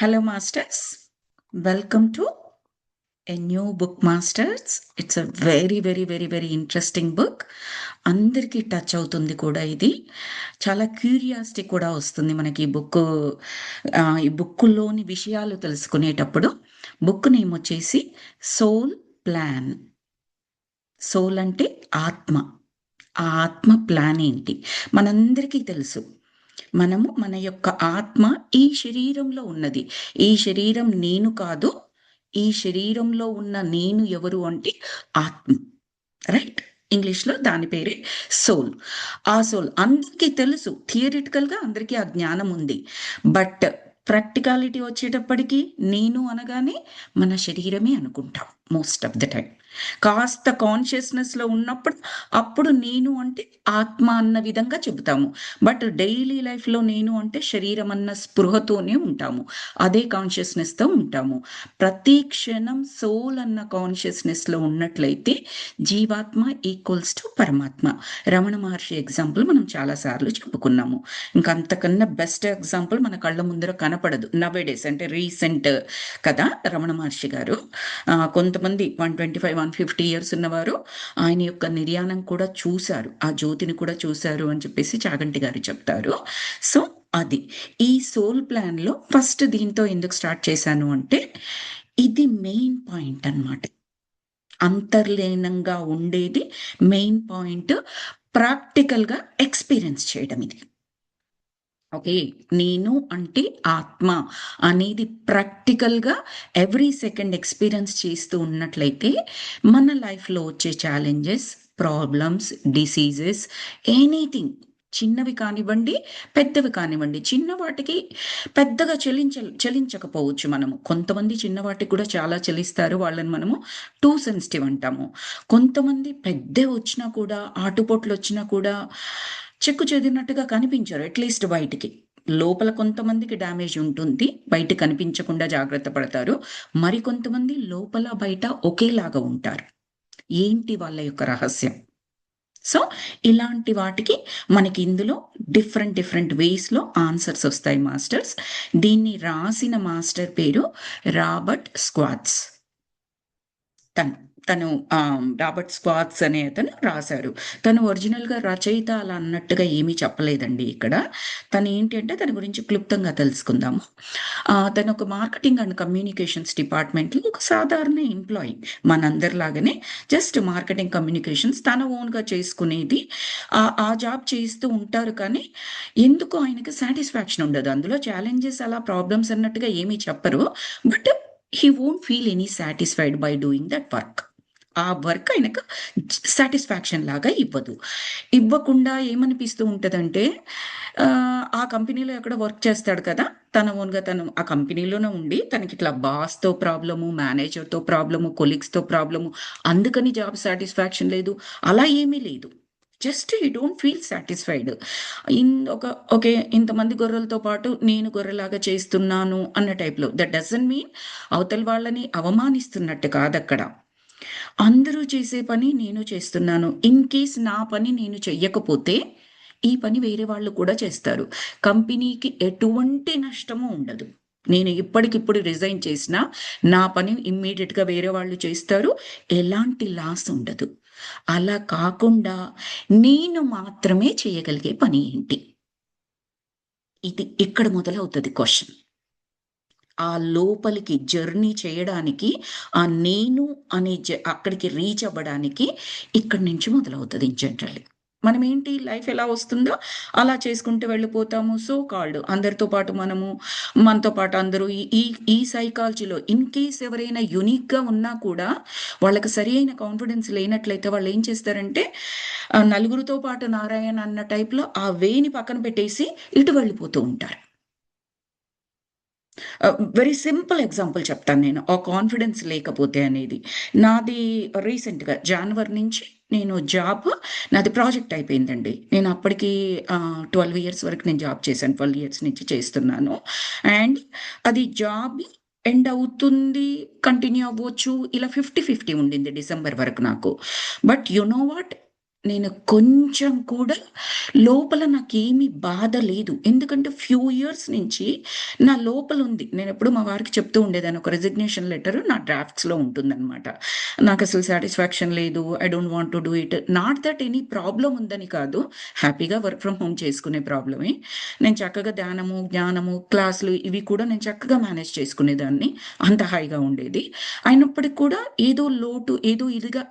Hello, Masters. Welcome to a new book, Masters. It's a very interesting book. అందరికీ touch అవుతుంది కూడా ఇది. చాలా క్యూరియాసిటీ కూడా వస్తుంది మనకి ఈ బుక్కులోని విషయాలు తెలుసుకునేటప్పుడు. బుక్ నేమ్ వచ్చేసి సోల్ ప్లాన్. సోల్ అంటే ఆత్మ. ఆ ఆత్మ ప్లాన్ ఏంటి? మనందరికీ తెలుసు. మన యొక్క ఆత్మ ఈ శరీరంలో ఉన్నది. ఈ శరీరం నేను కాదు. ఈ శరీరంలో ఉన్న నేను ఎవరు అంటే ఆత్మ. రైట్? ఇంగ్లీష్‌లో దాని పేరే సోల్. ఆ సోల్ అందరికీ తెలుసు. థియరిటికల్‌గా అందరికీ ఆ జ్ఞానం ఉంది. బట్ ప్రాక్టికాలిటీ వచ్చేటప్పటికి నేను అనగానే మన శరీరమే అనుకుంటాం మోస్ట్ ఆఫ్ ద టైమ్. కాస్త కాన్షియస్‌నెస్‌లో ఉన్నప్పుడు అప్పుడు నేను అంటే ఆత్మ అన్న విధంగా చెబుతాము. బట్ డైలీ లైఫ్‌లో నేను అంటే శరీరం అన్న స్పృహతోనే ఉంటాము. అదే కాన్షియస్‌నెస్‌తో ఉంటాము. ప్రతి క్షణం సోల్ అన్న కాన్షియస్‌నెస్‌లో ఉన్నట్లయితే జీవాత్మ ఈక్వల్స్ టు పరమాత్మ. రమణ మహర్షి ఎగ్జాంపుల్ మనం చాలా సార్లు చెప్పుకున్నాము. ఇంకా అంతకన్నా బెస్ట్ ఎగ్జాంపుల్ మన కళ్ళ ముందర కనపడదు. నవేడేస్ అంటే రీసెంట్ కదా రమణ మహర్షి గారు. కొంతమంది 125, 150 ఇయర్స్ ఉన్నవారు ఆయన యొక్క నిర్యాణం కూడా చూశారు. ఆ జ్యోతిని కూడా చూశారు అని చెప్పేసి చాగంటి గారు చెప్తారు. సో అది. ఈ సోల్ ప్లాన్‌లో ఫస్ట్ దీంతో ఎందుకు స్టార్ట్ చేశాను అంటే, ఇది మెయిన్ పాయింట్ అన్నమాట. అంతర్లీనంగా ఉండేది మెయిన్ పాయింట్. ప్రాక్టికల్‌గా ఎక్స్‌పీరియన్స్ చేయడం ఇది. ఓకే. నేను అంటే ఆత్మ అనేది ప్రాక్టికల్‌గా ఎవ్రీ సెకండ్ ఎక్స్‌పీరియన్స్ చేస్తూ ఉన్నట్లయితే, మన లైఫ్‌లో వచ్చే ఛాలెంజెస్, ప్రాబ్లమ్స్, డిసీజెస్ ఎనీథింగ్ చిన్నవి కానివ్వండి, పెద్దవి కానివ్వండి. చిన్న వాటికి పెద్దగా చలించకపోవచ్చు మనము. కొంతమంది చిన్న వాటికి కూడా చాలా చలిస్తారు. వాళ్ళని మనము టూ సెన్సిటివ్ అంటాము. కొంతమంది పెద్దవొచ్చినా కూడా, ఆటుపోట్లొచ్చినా కూడా చెక్కు చెదిరినట్టుగా కనిపించరు. అట్‌లీస్ట్ బయటికి. లోపల కొంతమందికి డ్యామేజ్ ఉంటుంది. బయట కనిపించకుండా జాగ్రత్త పడతారు. మరికొంతమంది లోపల, బయట ఒకేలాగా ఉంటారు. ఏంటి వాళ్ళ యొక్క రహస్యం? సో, ఇలాంటి వాటికి మనకి ఇందులో డిఫరెంట్ వేస్‌లో ఆన్సర్స్ ఒస్తాయి మాస్టర్స్. దీన్ని రాసిన మాస్టర్ పేరు రాబర్ట్ స్క్వాట్స్. తను. తను రాబర్ట్ స్క్వాట్స్ అనే అతను రాశారు. తను ఒరిజినల్‌గా రచయిత అలా అన్నట్టుగా ఏమీ చెప్పలేదండి ఇక్కడ. తనేంటి అంటే తన గురించి క్లుప్తంగా తెలుసుకుందాము. తనొక మార్కెటింగ్ అండ్ కమ్యూనికేషన్స్ డిపార్ట్‌మెంట్‌లో ఒక సాధారణ ఎంప్లాయీ. మనందరిలాగానే జస్ట్ మార్కెటింగ్ కమ్యూనికేషన్స్ తన ఓన్‌గా చేసుకునేది. ఆ జాబ్ చేస్తూ ఉంటారు కానీ, ఎందుకో ఆయనకి సాటిస్ఫాక్షన్ ఉండదు. అందులో ఛాలెంజెస్ అలా ప్రాబ్లమ్స్ అన్నట్టుగా ఏమీ చెప్పరు. But he won't feel any satisfied by doing that work. ఆ వర్క్ ఆయనకు సాటిస్ఫాక్షన్ లాగా ఇవ్వదు. ఇవ్వకుండా ఏమనిపిస్తూ ఉంటదంటే, ఆ కంపెనీలో ఎక్కడో వర్క్ చేస్తాడు కదా! తన ఓన్‌గా తను ఆ కంపెనీలోనే ఉండి తనకిట్లా బాస్‌తో ప్రాబ్లము, మేనేజర్‌తో ప్రాబ్లము, కొలీగ్స్‌తో ప్రాబ్లము, అందుకని జాబ్ సాటిస్ఫాక్షన్ లేదు. అలా ఏమీ లేదు. Just he don't feel satisfied. Okay. ఇంతమంది గొర్రెలతో పాటు నేను గొర్రెలాగా చేస్తున్నాను అన్న టైప్‌లో. దట్ డజంట్ మీన్ అవతల వాళ్ళని అవమానిస్తున్నట్టు కాదక్కడ. అందరూ చేసే పని నేను చేస్తున్నాను. ఇన్ కేస్ నా పని నేను చెయ్యకపోతే, ఈ పని వేరే వాళ్ళు కూడా చేస్తారు. కంపెనీకి ఎటువంటి నష్టము ఉండదు. నేను ఇప్పటికిప్పుడు రిజైన్ చేసినా, నా పని ఇమ్మీడియేట్‌గా వేరే వాళ్ళు చేస్తారు. ఎలాంటి లాస్ ఉండదు. అలా కాకుండా నేను మాత్రమే చేయగలిగే పని ఏంటి? ఇది ఇక్కడ మొదలవుతది క్వెషన్. ఆ లోపలికి జర్నీ చేయడానికి, ఆ నేను అనే అక్కడికి రీచ్ అవ్వడానికి ఇక్కడి నుంచి మొదలవుతది జనరల్లీ. మనమేంటి లైఫ్ ఎలా వస్తుందో అలా చేసుకుంటూ వెళ్ళిపోతాము. సో కాల్డ్ అందరితో పాటు మనతో పాటు అందరూ ఈ ఈ ఈ సైకాలజీలో ఇన్ కేస్ ఎవరైనా యూనిక్‌గా ఉన్నా కూడా వాళ్ళకి సరియైన కాన్ఫిడెన్స్ లేనట్లయితే వాళ్ళేం చేస్తారంటే నలుగురితో పాటు నారాయణ అన్న టైప్‌లో ఆ వేని పక్కన పెట్టేసి ఇటు వెళ్ళిపోతూ ఉంటారు. వెరీ సింపుల్ ఎగ్జాంపుల్ చెప్తాను నేను. ఆ కాన్ఫిడెన్స్ లేకపోతే అనేది. నాది రీసెంట్‌గా జాన్వరి నుంచి నాది ప్రాజెక్ట్ అయిపోయిందండి. నేను అప్పటికి 12 ఇయర్స్ వరకు నేను జాబ్ చేశాను. 12 ఇయర్స్ నుంచి చేస్తున్నాను. అండ్ అది జాబ్ ఎండ్ అవుతుంది, కంటిన్యూ అవ్వచ్చు. ఇలా 50, 50 ఉండింది డిసెంబర్ వరకు నాకు. But you know what? నేను కొంచెం కూడా లోపల నాకేమీ బాధ లేదు. ఎందుకంటే ఫ్యూ ఇయర్స్ నుంచి నా లోపల ఉంది. నేనెప్పుడు మా వారికి చెప్తూ ఉండేదాన్ని. ఒక రిజిగ్నేషన్ లెటర్ నా డ్రాఫ్ట్స్‌లో ఉంటుందనమాట. నాకసలు సాటిస్ఫాక్షన్ లేదు. I don't want to do it. Not that any problem ఉందని కాదు. హ్యాపీగా వర్క్ ఫ్రమ్ హోమ్ చేసుకునే ప్రాబ్లమే. నేను చక్కగా ధ్యానము, జ్ఞానము, క్లాసులు ఇవి కూడా నేను చక్కగా మేనేజ్ చేసుకునేదాన్ని. అంత హాయిగా ఉండేది. అయినప్పటికి కూడా ఏదో లోటు, ఏదో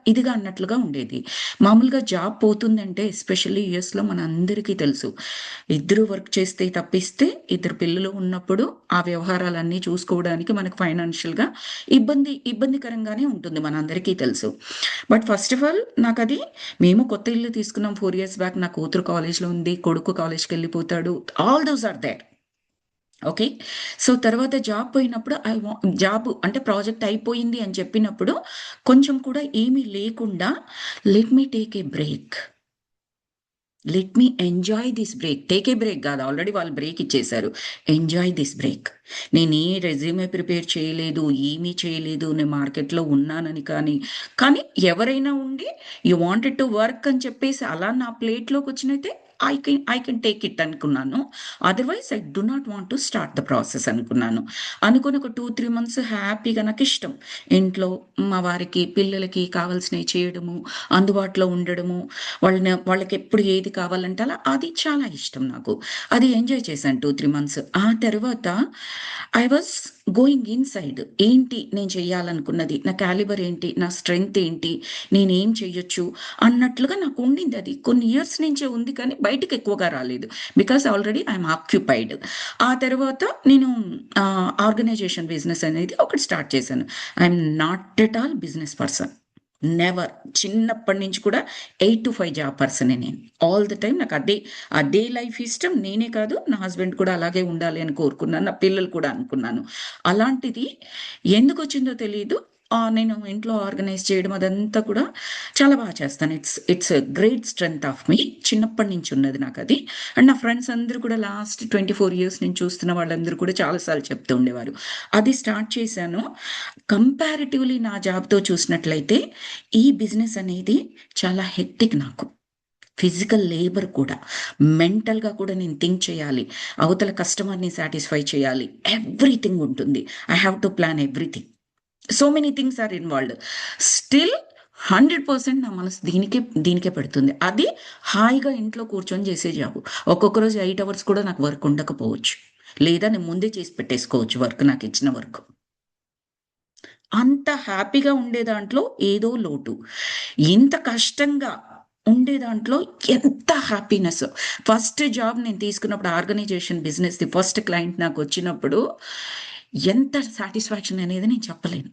ఇదిగా అన్నట్లుగా ఉండేది. మామూలుగా జాబ్ పోతుందంటే ఎస్పెషల్లీ యూఎస్‌లో మనందరికీ తెలుసు. ఇద్దరు వర్క్ చేస్తే తప్పిస్తే, ఇద్దరు పిల్లలు ఉన్నప్పుడు ఆ వ్యవహారాలన్నీ చూసుకోవడానికి మనకు ఫైనాన్షియల్‌గా ఇబ్బందికరంగానే ఉంటుంది మనందరికీ తెలుసు. బట్ ఫస్ట్ ఆఫ్ ఆల్ నాకది మేము కొత్త ఇల్లు తీసుకున్నాం 4 ఇయర్స్ బ్యాక్. నా కూతురు కాలేజ్‌లో ఉంది. కొడుకు కాలేజ్‌కెళ్ళిపోతాడు. All those are there. Okay. So, తర్వాత జాబ్ పోయినప్పుడు జాబ్ అంటే ప్రాజెక్ట్ అయిపోయింది అని చెప్పినప్పుడు కొంచెం కూడా ఏమీ లేకుండా let me take a break. Let me enjoy this break. Take a break గాదు. ఆల్రెడీ వాళ్ళు బ్రేక్ ఇచ్చేశారు. Enjoy this break. నేనే రెజ్యూమే ప్రిపేర్ చేయలేదు. ఏమీ చేయలేదు. నేను మార్కెట్‌లో ఉన్నానని కానీ ఎవరైనా ఉండి యూ వాంటెడ్ టు వర్క్ అని చెప్పేసి అలా నా ప్లేట్‌లోకొచ్చినయితే ఐ కెన్ టేక్ ఇట్ అనుకున్నాను. Otherwise I do not want to start the process అనుకున్నాను. అనుకోని ఒక 2, 3 మంత్స్ హ్యాపీగా నాకిష్టం. ఇంట్లో మా వారికి, పిల్లలకి కావాల్సినయి చేయడము, అందుబాటులో ఉండడము, వాళ్ళకెప్పుడు ఏది కావాలంటే అలా అది చాలా ఇష్టం నాకు. అది ఎంజాయ్ చేశాను 2, 3 మంత్స్. ఆ తర్వాత ఐ వాస్ గోయింగ్ ఇన్‌సైడ్. ఏంటి నేను చేయాలనుకున్నది? నా క్యాలిబర్ ఏంటి? నా స్ట్రెంగ్త్ ఏంటి? నేనేం చెయ్యొచ్చు? అన్నట్లుగా నాకుండిందది. కొన్ని ఇయర్స్ నుంచే ఉంది కానీ బయటికి ఎక్కువగా రాలేదు. Because already I'm occupied. ఆ తర్వాత నేను ఆర్గనైజేషన్ బిజినెస్ అనేది ఒకటి స్టార్ట్ చేశాను. I'm not at all business person. Never. చిన్నప్పటి నుంచి కూడా 8-5 జాబ్ పర్సనే నేను. ఆల్ ద టైమ్ నాకు అదే లైఫ్ ఇష్టం. నేనే కాదు నా హస్బెండ్ కూడా అలాగే ఉండాలి అని కోరుకున్నాను. నా పిల్లలు కూడా అనుకున్నాను. అలాంటిది ఎందుకొచ్చిందో తెలీదు. నేను ఇంట్లో ఆర్గనైజ్ చేయడం అదంతా కూడా చాలా చేస్తాను. It's a great strength of me. చిన్నప్పటి నుంచి ఉన్నది నాకది. అండ్ నా ఫ్రెండ్స్ అందరూ కూడా లాస్ట్ 24 ఇయర్స్ నుంచి చూస్తున్న వాళ్ళందరూ కూడా చాలా సార్లు చెప్తూ ఉండేవారు. అది స్టార్ట్ చేశాను. కంపారిటివ్‌లీ నా జాబ్‌తో చూసినట్లయితే ఈ బిజినెస్ అనేది చాలా హెక్టిక్ నాకు. ఫిజికల్ లేబర్ కూడా. మెంటల్‌గా కూడా నేను థింక్ చేయాలి. అవతల కస్టమర్‌ని సాటిస్ఫై చేయాలి. ఎవ్రీథింగ్ ఉంటుంది. I have to plan everything. So many things are involved. Still 100% నా మనసు దీనికే పెడుతుంది. అది హాయిగా ఇంట్లో కూర్చొని చేసే జాబు. ఒక్కొక్క రోజు 8 అవర్స్ కూడా నాకు వర్క్ ఉండకపోవచ్చు. లేదా నేను ముందే చేసి పెట్టేసుకోవచ్చు వర్క్ నాకిచ్చిన వర్క్. అంత హ్యాపీగా ఉండే దాంట్లో ఏదో లోటు. ఇంత కష్టంగా ఉండే దాంట్లో ఎంత హ్యాపీనెస్. ఫస్ట్ జాబ్ నేను తీసుకున్నప్పుడు ఆర్గనైజేషన్ బిజినెస్‌ది ఫస్ట్ క్లయింట్ నాకొచ్చినప్పుడు ఎంత సాటిస్ఫాక్షన్ అనేది నేను చెప్పలేను.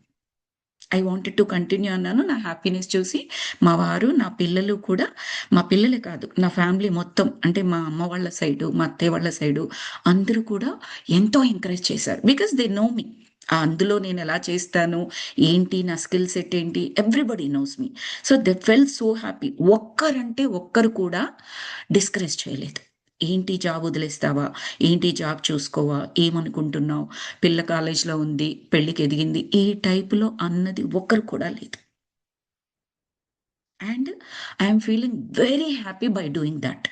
ఐ వాంటెడ్ టు కంటిన్యూ అన్నాను. నా హ్యాపీనెస్ చూసి మా వారు, నా పిల్లలు కూడా మా పిల్లలే కాదు, నా ఫ్యామిలీ మొత్తం అంటే మా అమ్మ వాళ్ళ సైడు, మా అత్తయ్య వాళ్ళ సైడు అందరూ కూడా ఎంతో ఎంకరేజ్ చేశారు. Because they know me. అందులో నేనెలా చేస్తాను, ఏంటి నా స్కిల్ సెట్ ఏంటి, everybody knows me. So, they felt so happy. ఒక్కరంటే ఒక్కరు కూడా డిస్కరేజ్ చేయలేదు. ఏంటి జాబ్ వదిలేస్తావా? ఏంటి జాబ్ చూసుకోవా? ఏమనుకుంటున్నావు? పిల్ల కాలేజ్‌లో ఉంది, పెళ్ళికి ఎదిగింది. ఈ టైప్‌లో అన్నది ఒక్కరు కూడా లేదు. And I am feeling very happy by doing that.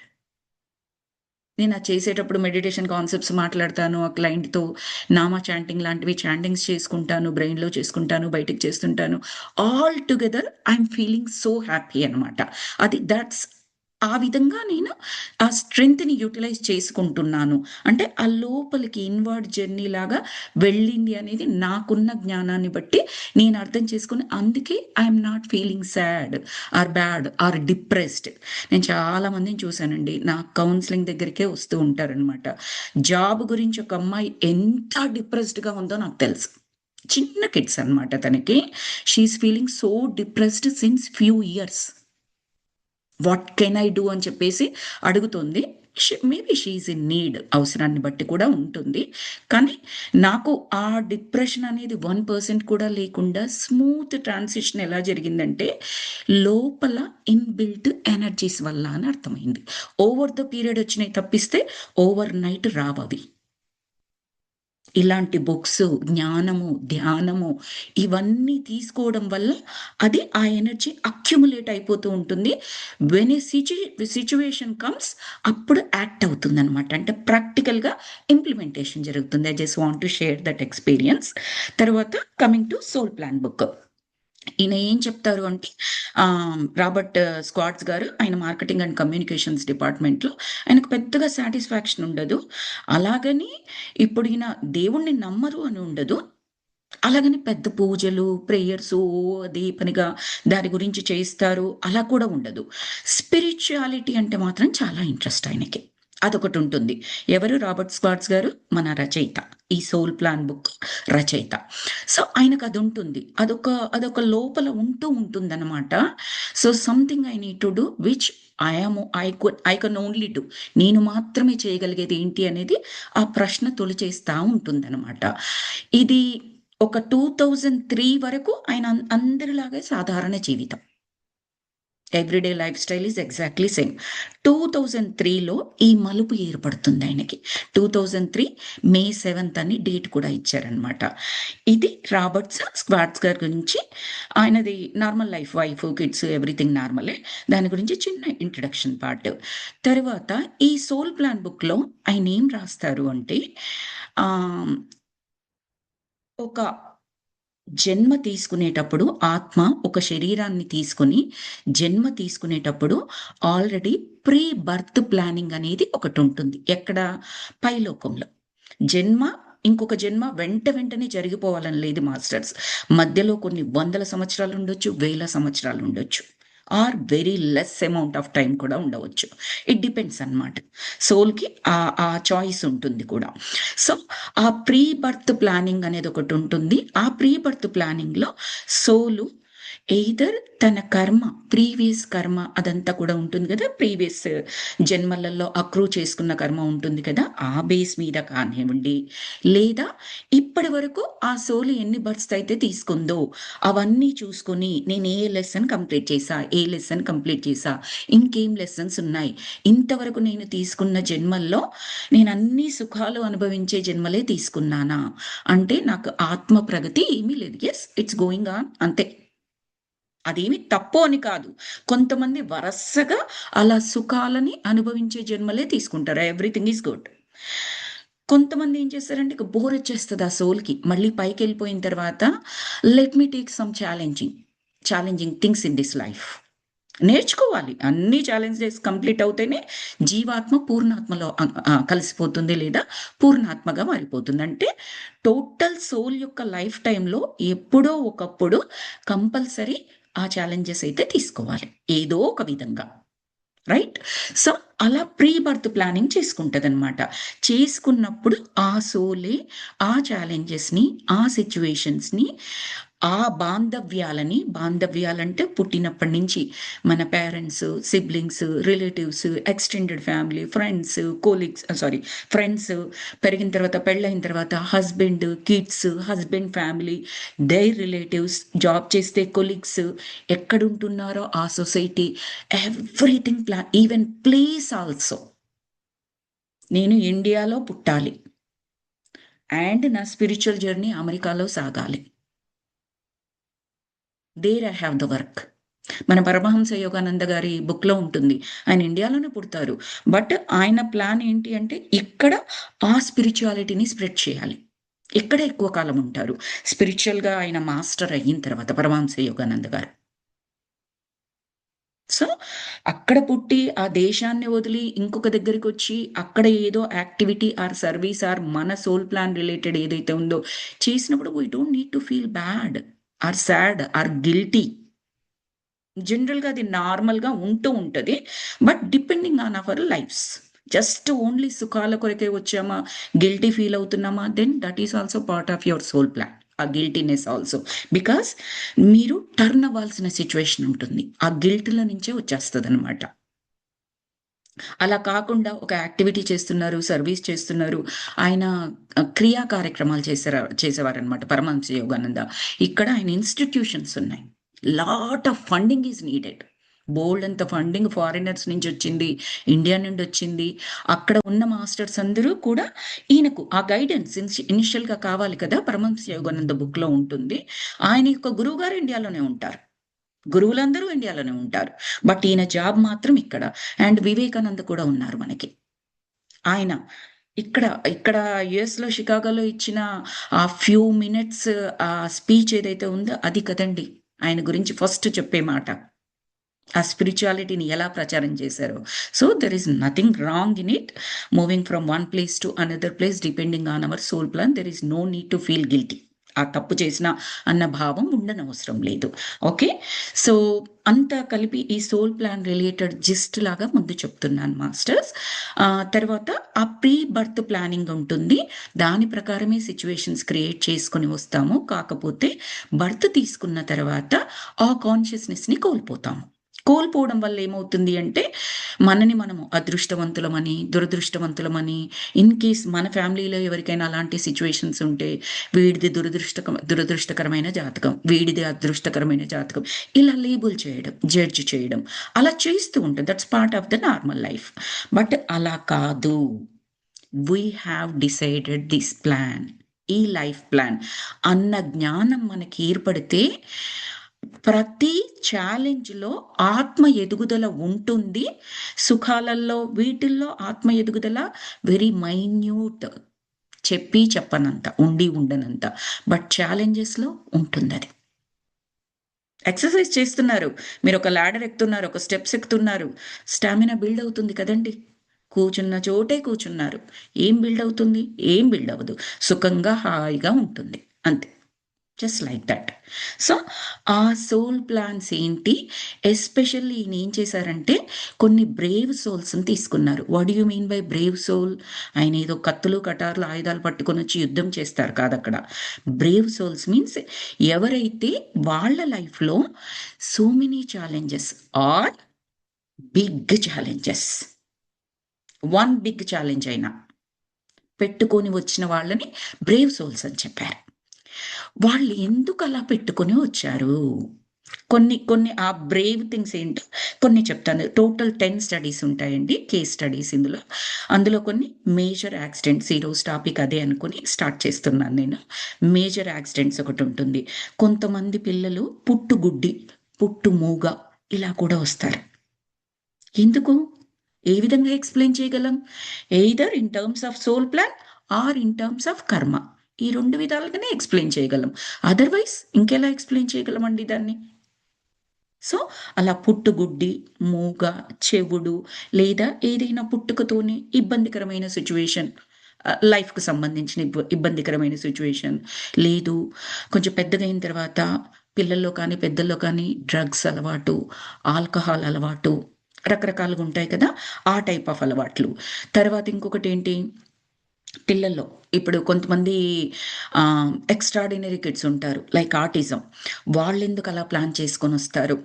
నేనది చేసేటప్పుడు మెడిటేషన్ కాన్సెప్ట్స్ మాట్లాడతాను. ఆ క్లయింట్‌తో నామా చాంటింగ్ లాంటివి చాంటింగ్స్ చేసుకుంటాను. బ్రెయిన్‌లో చేసుకుంటాను. బయటికి చేస్తుంటాను. All together I am feeling so happy అనమాట. ఆ విధంగా నేను ఆ స్ట్రెంగ్త్‌ని యుటిలైజ్ చేసుకుంటున్నాను. అంటే ఆ లోపలికి ఇన్‌వార్డ్ జర్నీ లాగా వెళ్ళింది అనేది నాకున్న జ్ఞానాన్ని బట్టి నేను అర్థం చేసుకొని అందుకే I am not feeling sad are bad or depressed. నేను చాలా మందిని చూసానండి. నా కౌన్సెలింగ్ దగ్గరికే వస్తూ ఉంటారనమాట. జాబ్ గురించి ఒక అమ్మాయి ఎంత డిప్రెస్డ్‌గా ఉందో నాకు తెలుసు. చిన్న కిడ్స్ అనమాట తనకి. She is feeling so depressed since few years. What can I do అని చెప్పేసి అడుగుతుంది. Maybe she is in need. అవసరాన్ని బట్టి కూడా ఉంటుంది. కానీ నాకు ఆ డిప్రెషన్ అనేది 1% కూడా లేకుండా స్మూత్ ట్రాన్సిషన్ ఎలా జరిగిందంటే లోపల ఇన్‌బిల్ట్ ఎనర్జీస్ వల్ల అని అర్థమైంది. ఓవర్ ద పీరియడ్ వచ్చినయి తప్పిస్తే ఓవర్ నైట్ రావవి. ఇలాంటి బుక్స్, జ్ఞానము, ధ్యానము ఇవన్నీ తీసుకోవడం వల్ల అది ఆ ఎనర్జీ అక్యుములేట్ అయిపోతూ ఉంటుంది. వెన్ ఏ సిచ్యువేషన్ కమ్స్ అప్పుడు యాక్ట్ అవుతుందనమాట. అంటే ప్రాక్టికల్‌గా ఇంప్లిమెంటేషన్ జరుగుతుంది. I just want to share that experience. తర్వాత coming to soul plan book. ఈయన ఏం చెప్తారు అంటే రాబర్ట్ స్క్వాట్స్ గారు, ఆయన మార్కెటింగ్ అండ్ కమ్యూనికేషన్స్ డిపార్ట్మెంట్‌లో ఆయనకు పెద్దగా సాటిస్ఫాక్షన్ ఉండదు. అలాగని ఇప్పుడు ఈయన దేవుడిని నమ్మరు అని ఉండదు. అలాగని పెద్ద పూజలు, ప్రేయర్సు అదే పనిగా దాని గురించి చేయిస్తారు అలా కూడా ఉండదు. స్పిరిచ్యుయాలిటీ అంటే మాత్రం చాలా ఇంట్రెస్ట్ ఆయనకి. అదొకటుంటుంది. ఎవరు? రాబర్ట్ స్క్వాట్స్ గారు, మన రచయిత. ఈ సోల్ ప్లాన్ బుక్ రచయిత. సో, ఆయనకదుంటుంది. అదొక లోపల ఉంటూ ఉంటుందనమాట. So, something I need to do which I can only do. నేను మాత్రమే చేయగలిగేది ఏంటి అనేది ఆ ప్రశ్న తొలిచేస్తా ఉంటుందనమాట. ఇది ఒక 2003 వరకు ఆయన అందరిలాగే సాధారణ జీవితం. Everyday life style is exactly same. 2003లో ఈ మలుపు ఏర్పడుతుంది ఆయనకి. 2003 మే 7th అని డేట్ కూడా ఇచ్చారనమాట. ఇది రాబర్ట్ స్క్వాట్స్ గారి గురించి. ఆయనది normal life, wife, kids everything నార్మలే. దాని గురించి చిన్న ఇంట్రడక్షన్ పార్ట్. తర్వాత ఈ సోల్ ప్లాన్ బుక్‌లో ఆయన ఏం రాస్తారు అంటే ఆహ్, ఒక జన్మ తీసుకునేటప్పుడు ఆత్మ ఒక శరీరాన్ని తీసుకొని జన్మ తీసుకునేటప్పుడు ఆల్రెడీ ప్రీ బర్త్ ప్లానింగ్ అనేది ఒకటి ఉంటుంది. ఎక్కడ? పైలోకంలో. జన్మ ఇంకొక జన్మ వెంటనే జరిగిపోవాలని లేదు మాస్టర్స్. మధ్యలో కొన్ని వందల సంవత్సరాలు ఉండొచ్చు, వేల సంవత్సరాలు ఉండొచ్చు. Or very less amount of time కూడా ఉండవచ్చు. ఇట్ డిపెండ్స్ అనమాట. సోల్‌కి ఆ చాయిస్ ఉంటుంది కూడా. సో, ఆ ప్రీ బర్త్ ప్లానింగ్ అనేది ఒకటి ఉంటుంది. ఆ ప్రీ బర్త్ ప్లానింగ్‌లో సోలు ఎయిదర్ తన కర్మ, ప్రీవియస్ కర్మ అదంతా కూడా ఉంటుంది కదా! ప్రీవియస్ జన్మలలో అక్రూ చేసుకున్న కర్మ ఉంటుంది కదా! ఆ బేస్ మీద కానివ్వండి, లేదా ఇప్పటి వరకు ఆ సోల్ ఎన్ని బర్త్స్ అయితే తీసుకుందో అవన్నీ చూసుకొని నేను ఏ లెసన్ కంప్లీట్ చేశా, ఏ లెసన్ కంప్లీట్ చేశా, ఇంకేం లెసన్స్ ఉన్నాయి. ఇంతవరకు నేను తీసుకున్న జన్మల్లో నేను అన్ని సుఖాలు అనుభవించే జన్మలే తీసుకున్నానా? అంటే నాకు ఆత్మ ప్రగతి ఏమీ లేదు. యెస్, ఇట్స్ గోయింగ్ ఆన్ అంతే. అదేమి తప్పు అని కాదు. కొంతమంది వరసగా అలా సుఖాలని అనుభవించే జన్మలే తీసుకుంటారు. Everything is good. కొంతమంది ఏం చేస్తారంటే ఇక బోరొచ్చేస్తది ఆ సోల్‌కి. మళ్ళీ పైకెళ్ళిపోయిన తర్వాత let me take some challenging things in this life. నేర్చుకోవాలి. అన్ని ఛాలెంజెస్ కంప్లీట్ అవుతేనే జీవాత్మ పూర్ణాత్మలో కలిసిపోతుంది లేదా పూర్ణాత్మగా మారిపోతుంది. అంటే టోటల్ సోల్ యొక్క లైఫ్ టైమ్‌లో ఎప్పుడో ఒకప్పుడు కంపల్సరీ ఆ ఛాలెంజెస్ అయితే తీసుకోవాలి. ఏదో ఒక విధంగా. రైట్? సో, అలా ప్రీ బర్త్ ప్లానింగ్ చేసుకుంటదనమాట. చేసుకున్నప్పుడు ఆ సోలే ఆ ఛాలెంజెస్‌ని, ఆ సిట్యుయేషన్స్‌ని, ఆ బాంధవ్యాలంటే పుట్టినప్పటి నుంచి మన parents, siblings, relatives, extended family, friends పెరిగిన తర్వాత, పెళ్ళైన తర్వాత husband, kids, husband family, their relatives, job చేస్తే కొలీగ్స్, ఎక్కడుంటున్నారో ఆ society, everything even place also. నేను ఇండియాలో పుట్టాలి అండ్ నా స్పిరిచ్యువల్ జర్నీ అమెరికాలో సాగాలి. There I have the work. మన పరమహంస యోగానంద గారి బుక్‌లో ఉంటుంది. ఆయన ఇండియాలోనే పుడతారు. బట్ ఆయన ప్లాన్ ఏంటి అంటే ఇక్కడ ఆ స్పిరిచ్యుయాలిటీని స్ప్రెడ్ చేయాలి. ఇక్కడే ఎక్కువ కాలం ఉంటారు. స్పిరిచ్యువల్‌గా ఆయన మాస్టర్ అయిన తర్వాత పరమహంస యోగానంద గారు. సో, అక్కడ పుట్టి ఆ దేశాన్ని వదిలి ఇంకొక దగ్గరికొచ్చి అక్కడ ఏదో యాక్టివిటీ ఆర్ సర్వీస్ ఆర్ మన సోల్ ప్లాన్ రిలేటెడ్ ఏదైతే ఉందో చేసినప్పుడు we don't need to feel bad or sad or guilty. జనరల్‌గా అది నార్మల్‌గా ఉంటూ ఉంటది. But depending on our lifes. Just only సుఖాల కొరకే వచ్చామా, గిల్టీ ఫీల్ అవుతున్నామా, then that is also part of your soul plan. ఆ గిల్టీనెస్ ఆల్సో. బికాజ్ మీరు టర్న్ అవ్వాల్సిన సిట్యుయేషన్ ఉంటుంది. ఆ గిల్ట్‌లో నుంచే వచ్చేస్తదనమాట. అలా కాకుండా ఒక యాక్టివిటీ చేస్తున్నారు, సర్వీస్ చేస్తున్నారు. ఆయన క్రియా కార్యక్రమాలు చేసేవారనమాట పరమహంస యోగానంద. ఇక్కడ ఆయన ఇన్‌స్టిట్యూషన్స్ ఉన్నాయి. Lot of funding is needed. బోల్డ్ అంత ఫండింగ్ ఫారినర్స్ నుంచి వచ్చింది, ఇండియా నుండి వచ్చింది. అక్కడ ఉన్న మాస్టర్స్ అందరూ కూడా ఈయనకు ఆ గైడెన్స్ ఇనిషియల్గా కావాలి కదా. పరమహంస యోగానంద బుక్లో ఉంటుంది. ఆయన యొక్క గురువు గారు ఇండియాలోనే ఉంటారు, గురువులందరూ ఇండియాలోనే ఉంటారు. బట్ ఈయన జాబ్ మాత్రం ఇక్కడ. అండ్ వివేకానంద కూడా ఉన్నారు మనకి. ఆయన ఇక్కడ ఇక్కడ యుఎస్లో షికాగోలో ఇచ్చిన ఆ ఫ్యూ మినిట్స్ ఆ స్పీచ్ ఏదైతే ఉందో అది కదండి ఆయన గురించి ఫస్ట్ చెప్పే మాట. ఆ స్పిరిచువాలిటీని ఎలా ప్రచారం చేశారో. So there is nothing wrong in it. Moving from one place to another place depending on our soul plan. There is no need to feel guilty. ఆ తప్పు చేసిన అన్న భావం ఉండనవసరం లేదు. ఓకే, సో అంతా కలిపి ఈ సోల్ ప్లాన్ రిలేటెడ్ జిస్ట్ లాగా ముందు చెప్తున్నాను మాస్టర్స్. తర్వాత ఆ ప్రీ బర్త్ ప్లానింగ్ ఉంటుంది. దాని ప్రకారమే సిచ్యువేషన్స్ క్రియేట్ చేసుకొని వస్తాము. కాకపోతే బర్త్ తీసుకున్న తర్వాత ఆ కాన్షియస్నెస్ని కోల్పోతాము. కోల్పోవడం వల్ల ఏమవుతుంది అంటే మనని మనము అదృష్టవంతులమని దురదృష్టవంతులమని, ఇన్ కేస్ మన ఫ్యామిలీలో ఎవరికైనా అలాంటి సిచ్యువేషన్స్ ఉంటే వీడిది దురదృష్టకరమైన జాతకం, వీడిది అదృష్టకరమైన జాతకం, ఇలా లేబుల్ చేయడం, జడ్జ్ చేయడం అలా చేస్తూ ఉంటుంది. That's part of the normal life. But అలా కాదు. We have decided this plan, ఈ లైఫ్ ప్లాన్ అన్న జ్ఞానం మనకి ఏర్పడితే ప్రతి ఛాలెంజ్లో ఆత్మ ఎదుగుదల ఉంటుంది. సుఖాలలో వీటిల్లో ఆత్మ ఎదుగుదల వెరీ మైన్యూట్, చెప్పనంత, ఉండనంత. బట్ ఛాలెంజెస్లో ఉంటుంది. అది ఎక్సర్సైజ్ చేస్తున్నారు, మీరు ఒక ల్యాడర్ ఎక్కుతున్నారు, ఒక స్టెప్స్ ఎక్కుతున్నారు, స్టామినా బిల్డ్ అవుతుంది కదండి. కూర్చున్న చోటే కూర్చున్నారు, ఏం బిల్డ్ అవుతుంది? ఏం బిల్డ్ అవ్వదు. సుఖంగా హాయిగా ఉంటుంది అంతే. Just like that. సో ఆ సోల్ ప్లాన్స్ ఏంటి, ఎస్పెషల్లీ ఈయన ఏం చేశారంటే కొన్ని బ్రేవ్ సోల్స్ని తీసుకున్నారు. What you mean by brave soul? ఆయన ఏదో కత్తులు కటార్లు ఆయుధాలు పట్టుకొని వచ్చి యుద్ధం చేస్తారు కాదు అక్కడ. బ్రేవ్ సోల్స్ మీన్స్ ఎవరైతే వాళ్ళ లైఫ్లో so many challenges or big challenges, one big challenge అయినా పెట్టుకొని వచ్చిన వాళ్ళని బ్రేవ్ సోల్స్ అని చెప్పారు. వాళ్ళు ఎందుకు అలా పెట్టుకొని వచ్చారు? కొన్ని కొన్ని ఆ బ్రేవ్ థింగ్స్ ఏంటో కొన్ని చెప్తాను. టోటల్ 10 స్టడీస్ ఉంటాయండి, కేస్ స్టడీస్ ఇందులో. అందులో కొన్ని మేజర్ యాక్సిడెంట్స్, ఈరోజు టాపిక్ అదే అనుకుని స్టార్ట్ చేస్తున్నాను నేను. మేజర్ యాక్సిడెంట్స్ ఒకటి ఉంటుంది. కొంతమంది పిల్లలు పుట్టుగుడ్డి, పుట్టు మూగ ఇలా కూడా వస్తారు. ఎందుకు? ఏ విధంగా ఎక్స్ప్లెయిన్ చేయగలం? Either in terms of soul plan or in terms of karma. ఈ 2 విధాలుగానే ఎక్స్ప్లెయిన్ చేయగలం. అదర్వైజ్ ఇంకెలా ఎక్స్ప్లెయిన్ చేయగలమండి దాన్ని? సో అలా పుట్టుగుడ్డి, మూగ, చెవుడు లేదా ఏదైనా పుట్టుకతోనే ఇబ్బందికరమైన సిచ్యువేషన్, లైఫ్కు సంబంధించిన ఇబ్బందికరమైన సిచ్యువేషన్, లేదు కొంచెం పెద్దగా అయిన తర్వాత పిల్లల్లో కానీ పెద్దల్లో కానీ డ్రగ్స్ అలవాటు, ఆల్కహాల్ అలవాటు, రకరకాలుగా ఉంటాయి కదా, ఆ టైప్ ఆఫ్ అలవాట్లు. తర్వాత ఇంకొకటి ఏంటి, పిల్లల్లో ఇప్పుడు కొంతమంది ఎక్స్ట్రాడినరీ కిడ్స్ ఉంటారు, లైక్ ఆటిజం. వాళ్ళు ఎందుకు అలా ప్లాన్ చేసుకొని వస్తారు,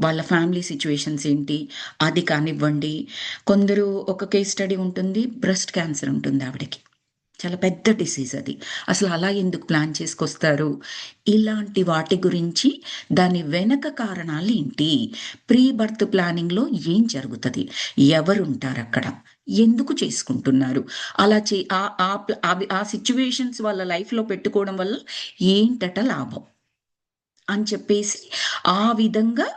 వాళ్ళ ఫ్యామిలీ సిచ్యువేషన్స్ ఏంటి, అది కానివ్వండి. కొందరు ఒక కేస్ స్టడీ ఉంటుంది, బ్రెస్ట్ క్యాన్సర్ ఉంటుంది ఆవిడకి, చాలా పెద్ద డిసీజ్ అది. అసలు అలా ఎందుకు ప్లాన్ చేసుకొస్తారు? ఇలాంటి వాటి గురించి, దాని వెనక కారణాలు ఏంటి, ప్రీ బర్త్ ప్లానింగ్లో ఏం జరుగుతుంది, ఎవరుంటారు అక్కడ, ఎందుకు చేసుకుంటున్నారు, అలా ఆ సిచ్యువేషన్స్ వాళ్ళ లైఫ్లో పెట్టుకోవడం వల్ల ఏంటట లాభం అని చెప్పేసి ఆ విధంగా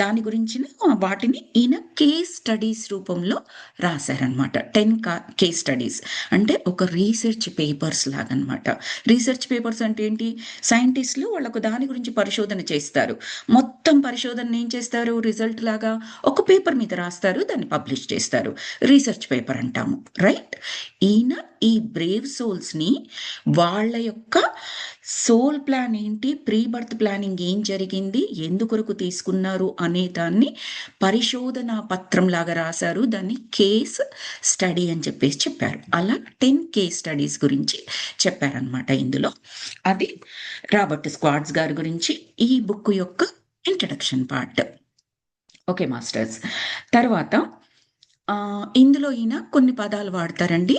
దాని గురించిన వాటిని ఈయన కేస్ స్టడీస్ రూపంలో రాశారనమాట. 10 కేస్ స్టడీస్ అంటే ఒక రీసెర్చ్ పేపర్స్ లాగనమాట. రీసెర్చ్ పేపర్స్ అంటే ఏంటి, సైంటిస్టులు వాళ్ళకు దాని గురించి పరిశోధన చేస్తారు. మొత్తం పరిశోధన ఏం చేస్తారు, రిజల్ట్ లాగా ఒక పేపర్ మీద రాస్తారు, దాన్ని పబ్లిష్ చేస్తారు, రీసెర్చ్ పేపర్ అంటాము, రైట్. ఈయన ఈ బ్రేవ్ సోల్స్ని వాళ్ళ యొక్క సోల్ ప్లాన్ ఏంటి, ప్రీ బర్త్ ప్లానింగ్ ఏం జరిగింది, ఎందుకొరకు తీసుకున్నారు అనే దాన్ని పరిశోధనా పత్రం లాగా రాశారు. దాన్ని కేస్ స్టడీ అని చెప్పేసి చెప్పారు. అలా 10 కేస్ స్టడీస్ గురించి చెప్పారనమాట ఇందులో. అది రాబర్ట్ స్క్వాడ్స్ గారి గురించి ఈ బుక్ యొక్క ఇంట్రడక్షన్ పార్ట్. Okay masters. తర్వాత ఇందులో ఈయన కొన్ని పదాలు వాడతారండి.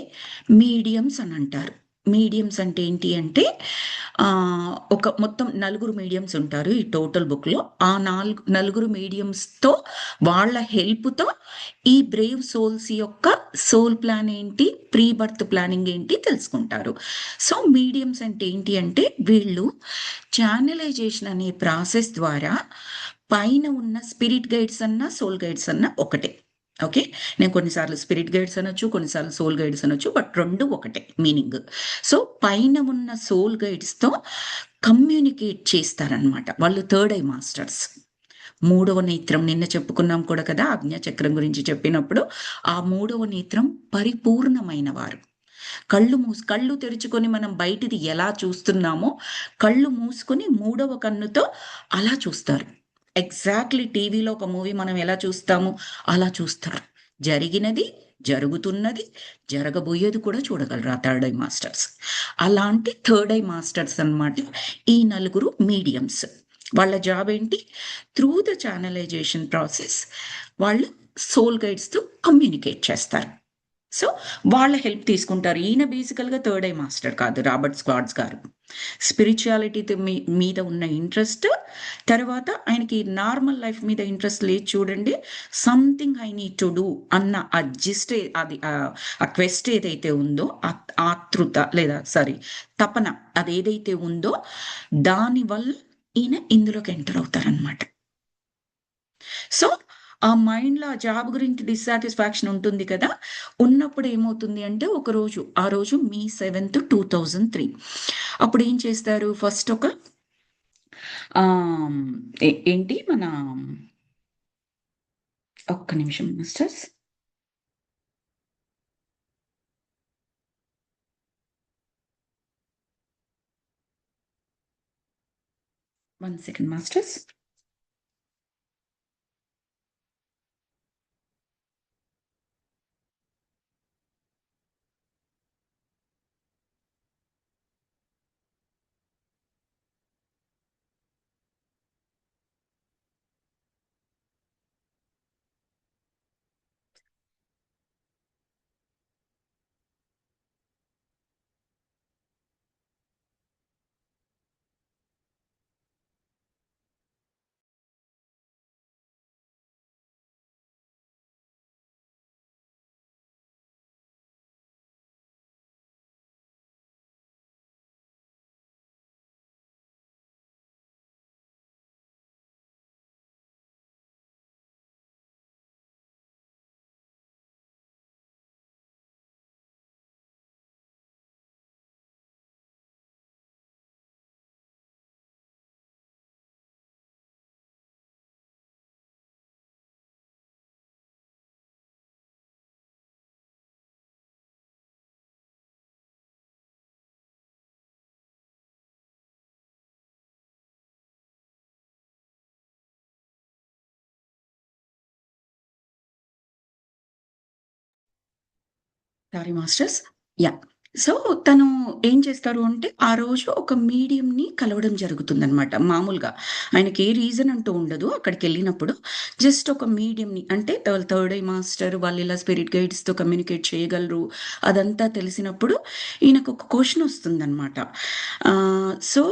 మీడియమ్స్ అని అంటారు. మీడియమ్స్ అంటే ఏంటి అంటే ఒక మొత్తం నలుగురు మీడియమ్స్ ఉంటారు ఈ టోటల్ బుక్‌లో. ఆ నలుగురు మీడియమ్స్‌తో వాళ్ళ హెల్ప్‌తో ఈ బ్రేవ్ సోల్స్ యొక్క సోల్ ప్లాన్ ఏంటి, ప్రీ బర్త్ ప్లానింగ్ ఏంటి తెలుసుకుంటారు. సో, మీడియమ్స్ అంటే ఏంటి అంటే వీళ్ళు చానలైజేషన్ అనే ప్రాసెస్ ద్వారా పైన ఉన్న స్పిరిట్ గైడ్స్ అన్నా, సోల్ గైడ్స్ అన్నా ఒకటే. ఓకే. నేను కొన్నిసార్లు స్పిరిట్ గైడ్స్ అనొచ్చు, కొన్నిసార్లు సోల్ గైడ్స్ అనొచ్చు. బట్ 2 ఒకటే మీనింగ్. సో, పైన ఉన్న సోల్ గైడ్స్‌తో కమ్యూనికేట్ చేస్తారనమాట. వాళ్ళు థర్డ్ ఐ మాస్టర్స్. మూడవ నేత్రం నిన్న చెప్పుకున్నాం కూడా కదా! ఆజ్ఞాచక్రం గురించి చెప్పినప్పుడు, ఆ మూడవ నేత్రం పరిపూర్ణమైన వారు. కళ్ళు తెరుచుకొని మనం బయటిది ఎలా చూస్తున్నామో, కళ్ళు మూసుకొని మూడవ కన్నుతో అలా చూస్తారు. ఎగ్జాక్ట్‌లీ టీవీలో ఒక మూవీ మనం ఎలా చూస్తామో అలా చూస్తారు. జరిగినది, జరుగుతున్నది, జరగబోయేది కూడా చూడగలరు ఆ థర్డ్ ఐ మాస్టర్స్. అలాంటి థర్డ్ ఐ మాస్టర్స్ అన్నమాట ఈ నలుగురు మీడియమ్స్. వాళ్ళ జాబ్ ఏంటి? త్రూ ద చానలైజేషన్ ప్రాసెస్ వాళ్ళు సోల్ గైడ్స్‌తో కమ్యూనికేట్ చేస్తారు. సో, వాళ్ళ హెల్ప్ తీసుకుంటారు. ఈయన బేసికల్‌గా థర్డ్ ఐ మాస్టర్ కాదు. రాబర్ట్ స్క్వార్ట్జ్ గారు. స్పిరిచువాలిటీతో మీద ఉన్న ఇంట్రెస్ట్, తర్వాత ఆయనకి నార్మల్ లైఫ్ మీద ఇంట్రెస్ట్ లేదు చూడండి. Something I need to do అన్న ఆ జిస్ట్ అది ఆ క్వెస్ట్ ఏదైతే ఉందో, ఆతృత లేదా సారీ తపన అదేదైతే ఉందో, దానివల్ల ఈయన ఇందులోకి ఎంటర్ అవుతారనమాట. సో, ఆ మైండ్‌లో ఆ జాబ్ గురించి డిస్సాటిస్ఫాక్షన్ ఉంటుంది కదా! ఉన్నప్పుడు ఏమవుతుంది అంటే ఒకరోజు, ఆ రోజు మే 7థ్ 2003 అప్పుడేం చేస్తారు ఫస్ట్ ఒక ఆహ్, ఏంటి మన ఒక్క నిమిషం masters. 1 second masters. 'Sorry masters.' Yeah! So, తను ఏం చేస్తారు అంటే, ఆ రోజు ఒక మీడియంని కలవడం జరుగుతుందనమాట మామూలుగా. ఆయనకి ఏ రీజన్ అంటూ ఉండదు అక్కడికెళ్ళినప్పుడు. జస్ట్ ఒక మీడియంని అంటే థర్డ్ ఐ మాస్టర్ వాళ్ళిలా స్పిరిట్ గైడ్స్‌తో కమ్యూనికేట్ చేయగలరు. అదంతా తెలిసినప్పుడు ఈయనకొక క్వెషన్ ఒస్తుందనమాట. సో,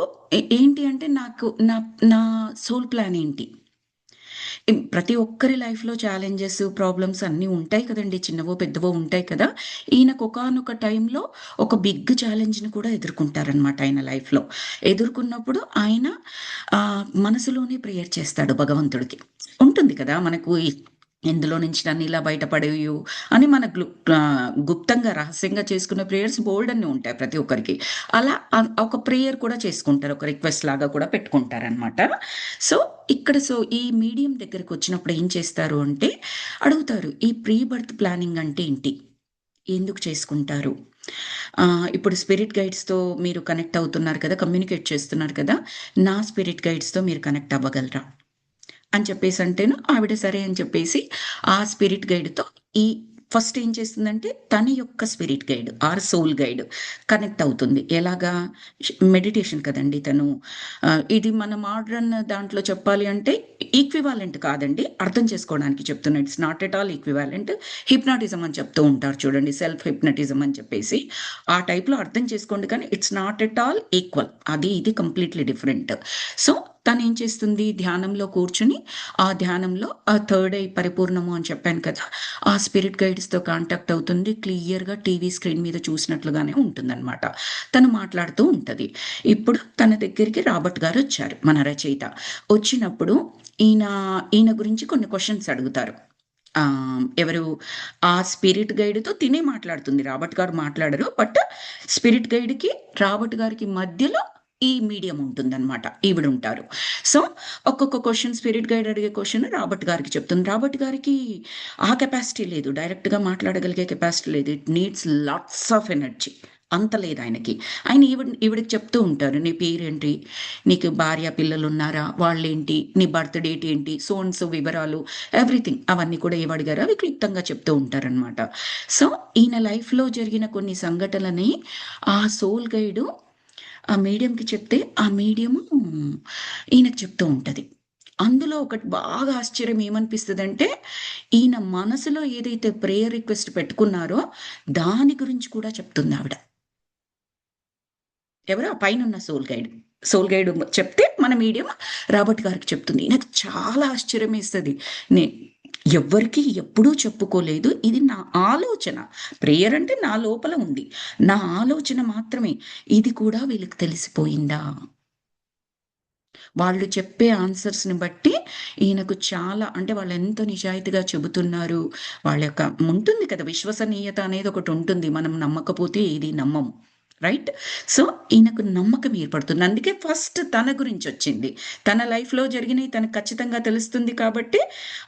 ఏంటి అంటే నాకు నా నా సోల్ ప్లాన్ ఏంటి? ప్రతి ఒక్కరి లైఫ్‌లో ఛాలెంజెస్, ప్రాబ్లమ్స్ అన్నీ ఉంటాయి కదండీ! చిన్నవో, పెద్దవో ఉంటాయి కదా! ఈయనకు ఒకానొక టైంలో ఒక బిగ్ ఛాలెంజ్‌ని కూడా ఎదుర్కొంటారనమాట ఆయన లైఫ్‌లో. ఎదుర్కొన్నప్పుడు ఆయన మనసులోనే ప్రేయర్ చేస్తాడు భగవంతుడికి. ఉంటుంది కదా! మనకు ఇందులో నుంచి నన్నిలా బయటపడేయు అని మన గుప్తంగా, రహస్యంగా చేసుకునే ప్రేయర్స్ బోలెడన్ని ఉంటాయి ప్రతి ఒక్కరికి. అలా ఒక ప్రేయర్ కూడా చేసుకుంటారు. ఒక రిక్వెస్ట్ లాగా కూడా పెట్టుకుంటారనమాట. సో, ఈ మీడియం దగ్గరకొచ్చినప్పుడు ఏం చేస్తారు అంటే, అడుగుతారు. ఈ ప్రీ బర్త్ ప్లానింగ్ అంటే ఏంటి? ఎందుకు చేసుకుంటారు? ఇప్పుడు స్పిరిట్ గైడ్స్‌తో మీరు కనెక్ట్ అవుతున్నారు కదా! కమ్యూనికేట్ చేస్తున్నారు కదా! నా స్పిరిట్ గైడ్స్‌తో మీరు కనెక్ట్ అవ్వగలరా? అని చెప్పేసంటేను ఆవిడ సరే అని చెప్పేసి ఆ స్పిరిట్ గైడ్‌తో ఈ ఫస్ట్ ఏం చేస్తుందంటే తన యొక్క spirit guide or soul guide connect అవుతుంది. ఎలాగా? మెడిటేషన్ కదండీ తను. ఇది మన మోడ్రన్ దాంట్లో చెప్పాలి అంటే ఈక్వివాలెంట్ కాదండి. అర్థం చేసుకోవడానికి చెప్తున్నా. It's not at all equivalent. Hypnotism అని చెప్తూ ఉంటారు చూడండి. సెల్ఫ్ హిప్నటిజం అని చెప్పేసి. ఆ టైప్‌లో అర్థం చేసుకోండి కానీ it's not at all equal. అది ఇది కంప్లీట్‌లీ డిఫరెంట్. సో తనేం చేస్తుంది? ధ్యానంలో కూర్చొని, ఆ ధ్యానంలో ఆ థర్డ్ ఐ పరిపూర్ణము అని చెప్పాను కదా! ఆ స్పిరిట్ గైడ్స్‌తో కాంటాక్ట్ అవుతుంది. క్లియర్‌గా టీవీ స్క్రీన్ మీద చూసినట్లుగానే ఉంటుందనమాట. తను మాట్లాడుతూ ఉంటది. ఇప్పుడు తన దగ్గరికి రాబర్ట్ గారొచ్చారు, మన రచయిత. వచ్చినప్పుడు ఈయన ఈయన గురించి కొన్ని క్వెషన్స్ అడుగుతారు. ఎవరు? ఆ స్పిరిట్ గైడ్‌తో తినే మాట్లాడుతుంది. రాబర్ట్ గారు మాట్లాడరు. బట్ స్పిరిట్ గైడ్‌కి, రాబర్ట్ గారికి మధ్యలో ఈ మీడియం ఉంటుందనమాట. ఈవిడుంటారు. సో, ఒక్కొక్క క్వెషన్ స్పిరిట్ గైడ్ అడిగే క్వెషన్ రాబర్ట్ గారికి చెప్తుంది. రాబర్ట్ గారికి ఆ కెపాసిటీ లేదు. డైరెక్ట్‌గా మాట్లాడగలిగే కెపాసిటీ లేదు. It needs lots of energy. అంత లేదు ఆయనకి. ఆయన ఈవిడకి చెప్తూ ఉంటారు. నీ పేరేంటి? నీకు భార్య, పిల్లలున్నారా? వాళ్ళేంటి? నీ బర్త్ డేట్ ఏంటి? సో అండ్ సో వివరాలు ఎవ్రీథింగ్ అవన్నీ కూడా ఏమడిగారో అవి క్లుప్తంగా చెప్తూ ఉంటారనమాట. సో, ఈయన లైఫ్‌లో జరిగిన కొన్ని సంఘటనలని ఆ సోల్ గైడు ఆ మీడియంకి చెప్తే, ఆ మీడియము ఈయనకి చెప్తూ ఉంటది. అందులో ఒకటి బాగా ఆశ్చర్యం ఏమనిపిస్తదంటే, ఈయన మనసులో ఏదైతే ప్రేయర్ రిక్వెస్ట్ పెట్టుకున్నారో, దాని గురించి కూడా చెప్తుందావిడ. ఎవరు? ఆ పైనున్న సోల్ గైడ్. సోల్ గైడ్ చెప్తే మన మీడియం రాబర్ట్ గారికి చెప్తుంది. నాకు చాలా ఆశ్చర్యమేస్తది. నే ఎవ్వరికీ ఎప్పుడూ చెప్పుకోలేదు. ఇది నా ఆలోచన. ప్రేయర్ అంటే నా లోపల ఉంది. నా ఆలోచన మాత్రమే. ఇది కూడా వీళ్ళకి తెలిసిపోయిందా? వాళ్ళు చెప్పే ఆన్సర్స్‌ని బట్టి ఈయనకు చాలా అంటే వాళ్ళెంత నిజాయితీగా చెబుతున్నారు. వాళ్ళ యొక్క ఉంటుంది కదా! విశ్వసనీయత అనేది ఒకటుంటుంది. మనం నమ్మకపోతే ఏది నమ్మము. రైట్? సో, ఈయనకు నమ్మకం ఏర్పడుతుంది. అందుకే ఫస్ట్ తన గురించొచ్చింది. తన లైఫ్‌లో జరిగినయి తనకు ఖచ్చితంగా తెలుస్తుంది కాబట్టి,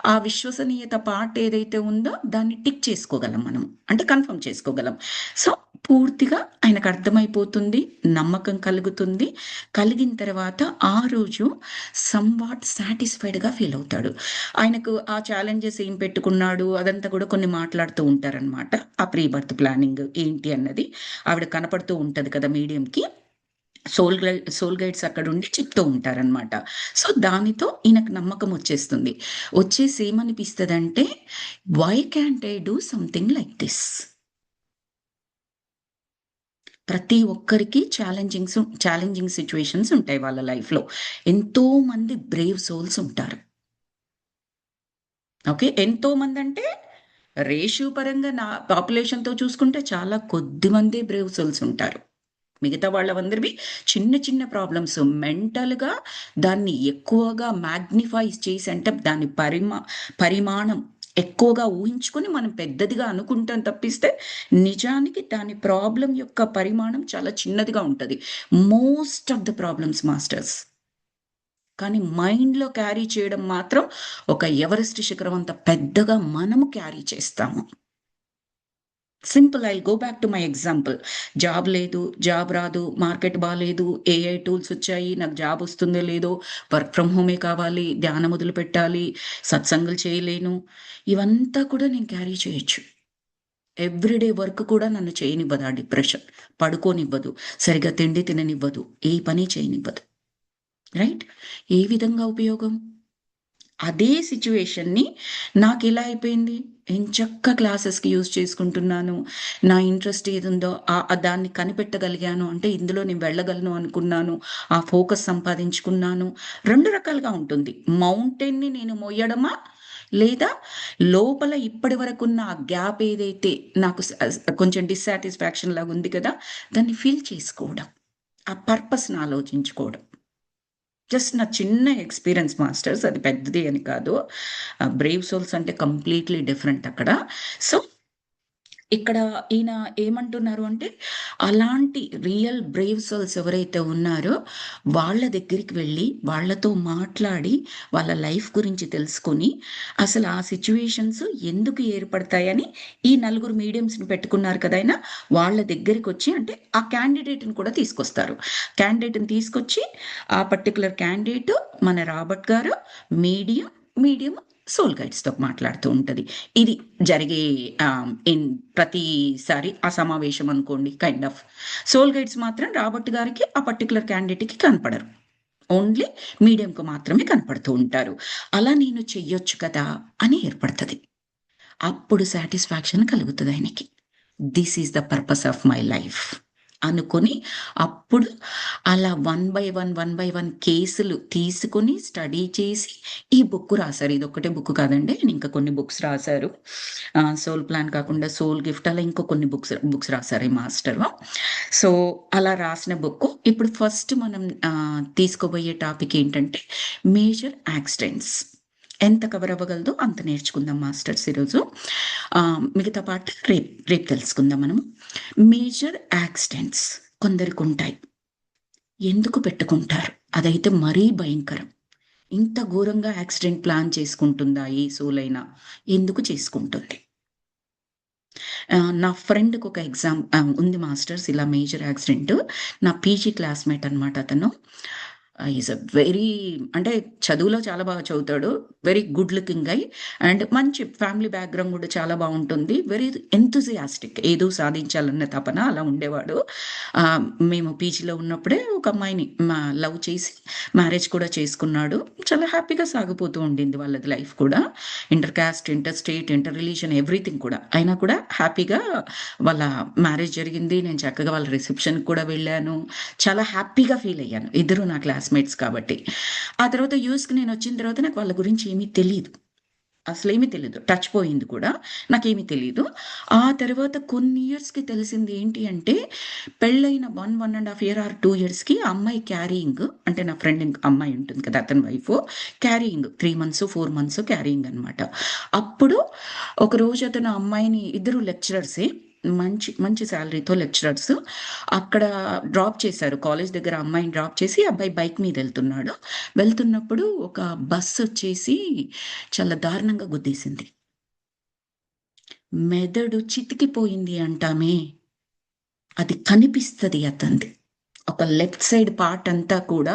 ఆ విశ్వసనీయత పార్ట్ ఏదైతే ఉందో దాన్ని టిక్ చేసుకోగలం మనం. అంటే కన్ఫర్మ్ చేసుకోగలం. సో, పూర్తిగా ఆయనకర్థమైపోతుంది. నమ్మకం కలుగుతుంది. కలిగిన తర్వాత ఆ రోజు సంవాట్ సాటిస్ఫైడ్‌గా ఫీల్ అవుతాడు. ఆయనకు ఆ ఛాలెంజెస్ ఏం పెట్టుకున్నాడు అదంతా కూడా కొన్ని మాట్లాడుతూ ఉంటారనమాట. ఆ ప్రీ బర్త్ ప్లానింగ్ ఏంటి అన్నది ఆవిడ కనపడుతూ ఉంటది కదా మీడియంకి. సోల్ గైడ్స్ అక్కడుండి చెప్తూ ఉంటారనమాట. సో, దానితో ఈయనకు నమ్మకం వచ్చేస్తుంది. వచ్చేసి ఏమనిపిస్తదంటే, why can't I do something like this? ప్రతి ఒక్కరికి ఛాలెంజింగ్ సిట్యుయేషన్స్ ఉంటాయి వాళ్ళ లైఫ్‌లో. ఎంతో మంది బ్రేవ్ సోల్స్ ఉంటారు. ఓకే. ఎంతో మందంటే రేషియో పరంగా నా పాపులేషన్‌తో చూసుకుంటే చాలా కొద్ది మందే బ్రేవ్ సోల్స్ ఉంటారు. మిగతా వాళ్ళవందరివి చిన్న చిన్న ప్రాబ్లమ్స్ మెంటల్‌గా దాన్ని ఎక్కువగా మాగ్నిఫై చేసి అంటే దాని పరిమాణం ఎక్కువగా ఊహించుకొని మనం పెద్దదిగా అనుకుంటాం తప్పిస్తే, నిజానికి దాని ప్రాబ్లమ్ యొక్క పరిమాణం చాలా చిన్నదిగా ఉంటది. Most of the problems masters. కానీ మైండ్‌లో క్యారీ చేయడం మాత్రం ఒక ఎవరెస్ట్ శిఖరం అంత పెద్దగా మనము క్యారీ చేస్తాము. Simple. I'll go back to my example. Job లేదు, జాబ్ రాదు, మార్కెట్ బాలేదు, ఏఐ టూల్స్ వచ్చాయి, నాకు జాబ్ వస్తుందో లేదో, వర్క్ ఫ్రమ్ హోమే కావాలి, ధ్యానం మొదలుపెట్టాలి, సత్సంగులు చేయలేను. ఇవంతా కూడా నేను క్యారీ చేయొచ్చు. ఎవ్రీడే వర్క్ కూడా నన్ను చేయనివ్వదు ఆ డిప్రెషన్. పడుకోనివ్వదు, సరిగ్గా తిండి తిననివ్వదు, ఏ పని చేయనివ్వదు. రైట్? ఏ విధంగా ఉపయోగం? అదే సిట్యుయేషన్‌ని నాకెలా అయిపోయింది? ఎంచక్కా క్లాసెస్‌కి యూజ్ చేసుకుంటున్నాను. నా ఇంట్రెస్ట్ ఏదుందో దాన్ని కనిపెట్టగలిగాను. అంటే ఇందులో నేను వెళ్ళగలను అనుకున్నాను. ఆ ఫోకస్ సంపాదించుకున్నాను. 2 రకాలుగా ఉంటుంది. మౌంటైన్‌ని నేను మోయడమా? లేదా లోపల ఇప్పటి వరకున్న ఆ గ్యాప్ ఏదైతే నాకు కొంచెం డిస్సాటిస్ఫాక్షన్ లాగా ఉంది కదా! దాన్ని ఫిల్ చేసుకోవడం. ఆ పర్పస్‌ని ఆలోచించుకోవడం. జస్ట్ నా చిన్న ఎక్స్‌పీరియన్స్ మాస్టర్స్. అది పెద్దది అని కాదు. బ్రేవ్ సోల్స్ అంటే కంప్లీట్‌లీ డిఫరెంట్ అక్కడ. సో, ఇక్కడ ఈయన ఏమంటున్నారు అంటే, అలాంటి రియల్ బ్రేవ్ సోల్స్ ఎవరైతే ఉన్నారో, వాళ్ళ దగ్గరికి వెళ్ళి, వాళ్ళతో మాట్లాడి, వాళ్ళ లైఫ్ గురించి తెలుసుకొని, అసలు ఆ సిట్యుయేషన్స్ ఎందుకు ఏర్పడతాయని ఈ నలుగురు మీడియంస్‌ని పెట్టుకున్నారు కదా ఆయన, వాళ్ళ దగ్గరికొచ్చి అంటే ఆ క్యాండిడేట్‌ని కూడా తీసుకొస్తారు. క్యాండిడేట్‌ని తీసుకొచ్చి, ఆ పర్టిక్యులర్ క్యాండిడేట్ మన రాబర్ట్ గారు, మీడియం, మీడియం సోల్ గైడ్స్తో మాట్లాడుతూ ఉంటుంది. ఇది జరిగే ఇన్ ప్రతిసారి ఆ సమావేశం అనుకోండి కైండ్ ఆఫ్. సోల్ గైడ్స్ మాత్రం రాబర్ట్ గారికి ఆ పర్టికులర్ క్యాండిడేట్కి కనపడరు, ఓన్లీ మీడియంకు మాత్రమే కనపడుతూ ఉంటారు. అలా నేను చెయ్యొచ్చు కదా అని ఏర్పడుతుంది. అప్పుడు సాటిస్ఫాక్షన్ కలుగుతుంది ఆయనకి. This is the purpose of my life అనుకొని అప్పుడు అలా 1 బై 1 కేసులు తీసుకొని స్టడీ చేసి ఈ బుక్ రాశారు. ఇదొక్కటే బుక్ కాదండి, ఆయన ఇంకా కొన్ని బుక్స్ రాశారు. సోల్ ప్లాన్ కాకుండా సోల్ గిఫ్ట్ అలా ఇంకో కొన్ని బుక్స్ రాశారు ఈ మాస్టర్. సో అలా రాసిన బుక్. ఇప్పుడు ఫస్ట్ మనం తీసుకోబోయే టాపిక్ ఏంటంటే మేజర్ యాక్సిడెంట్స్. ఎంత కవర్ అవ్వగలదో అంత నేర్చుకుందాం మాస్టర్స్ ఈరోజు. మిగతా పాట రేపు తెలుసుకుందాం మనము. మేజర్ యాక్సిడెంట్స్ కొందరికి ఉంటాయి. ఎందుకు పెట్టుకుంటారు? అదైతే మరీ భయంకరం. ఇంత ఘోరంగా యాక్సిడెంట్ ప్లాన్ చేసుకుంటుందా ఏ సోలైనా? ఎందుకు చేసుకుంటుంది? నా ఫ్రెండ్కి ఒక ఎగ్జామ్ ఉంది మాస్టర్స్, ఇలా మేజర్ యాక్సిడెంట్. నా పీజీ క్లాస్మేట్ అనమాట అతను. ఈజ్ అ వెరీ, అంటే చదువులో చాలా బాగా చదువుతాడు, very good looking guy, and మంచి ఫ్యామిలీ బ్యాక్గ్రౌండ్ కూడా చాలా బాగుంటుంది. వెరీ ఎంతూజియాస్టిక్, ఏదో సాధించాలన్న తపన అలా ఉండేవాడు. మేము పీజీలో ఉన్నప్పుడే ఒక అమ్మాయిని లవ్ చేసి మ్యారేజ్ కూడా చేసుకున్నాడు. చాలా హ్యాపీగా సాగిపోతూ ఉండింది వాళ్ళది లైఫ్ కూడా. Inter caste, inter state, inter religion, everything కూడా. అయినా కూడా హ్యాపీగా వాళ్ళ మ్యారేజ్ జరిగింది. నేను చక్కగా వాళ్ళ రిసెప్షన్కి కూడా వెళ్ళాను. చాలా హ్యాపీగా ఫీల్ అయ్యాను. ఇద్దరు నా క్లాస్మేట్స్ కాబట్టి. ఆ తర్వాత యూఎస్కి నేను వచ్చిన తర్వాత నాకు వాళ్ళ గురించి ఏమీ తెలియదు, అసలేమీ తెలియదు. టచ్ పోయింది కూడా, నాకేమీ తెలియదు. ఆ తర్వాత కొన్ని ఇయర్స్కి తెలిసింది ఏంటి అంటే, పెళ్ళైన 1.5 year ఆర్ 2 yearsకి ఆ అమ్మాయి క్యారీయింగ్, అంటే నా ఫ్రెండ్ అమ్మాయి ఉంటుంది కదా అతని wife, carrying 3 months 4 months carrying అనమాట. అప్పుడు ఒకరోజు అతను అమ్మాయిని, ఇద్దరు లెక్చరర్సే, మంచి మంచి శాలరీతో లెక్చరర్స్, అక్కడ డ్రాప్ చేశారు. కాలేజ్ దగ్గర అమ్మాయిని డ్రాప్ చేసి అబ్బాయి బైక్ మీద వెళ్తున్నప్పుడు ఒక బస్ వచ్చేసి చాలా దారుణంగా గుద్దేసింది. మెదడు చితికిపోయింది అంటామే, అది కనిపిస్తుంది అతనిది. ఒక లెఫ్ట్ సైడ్ పార్ట్ అంతా కూడా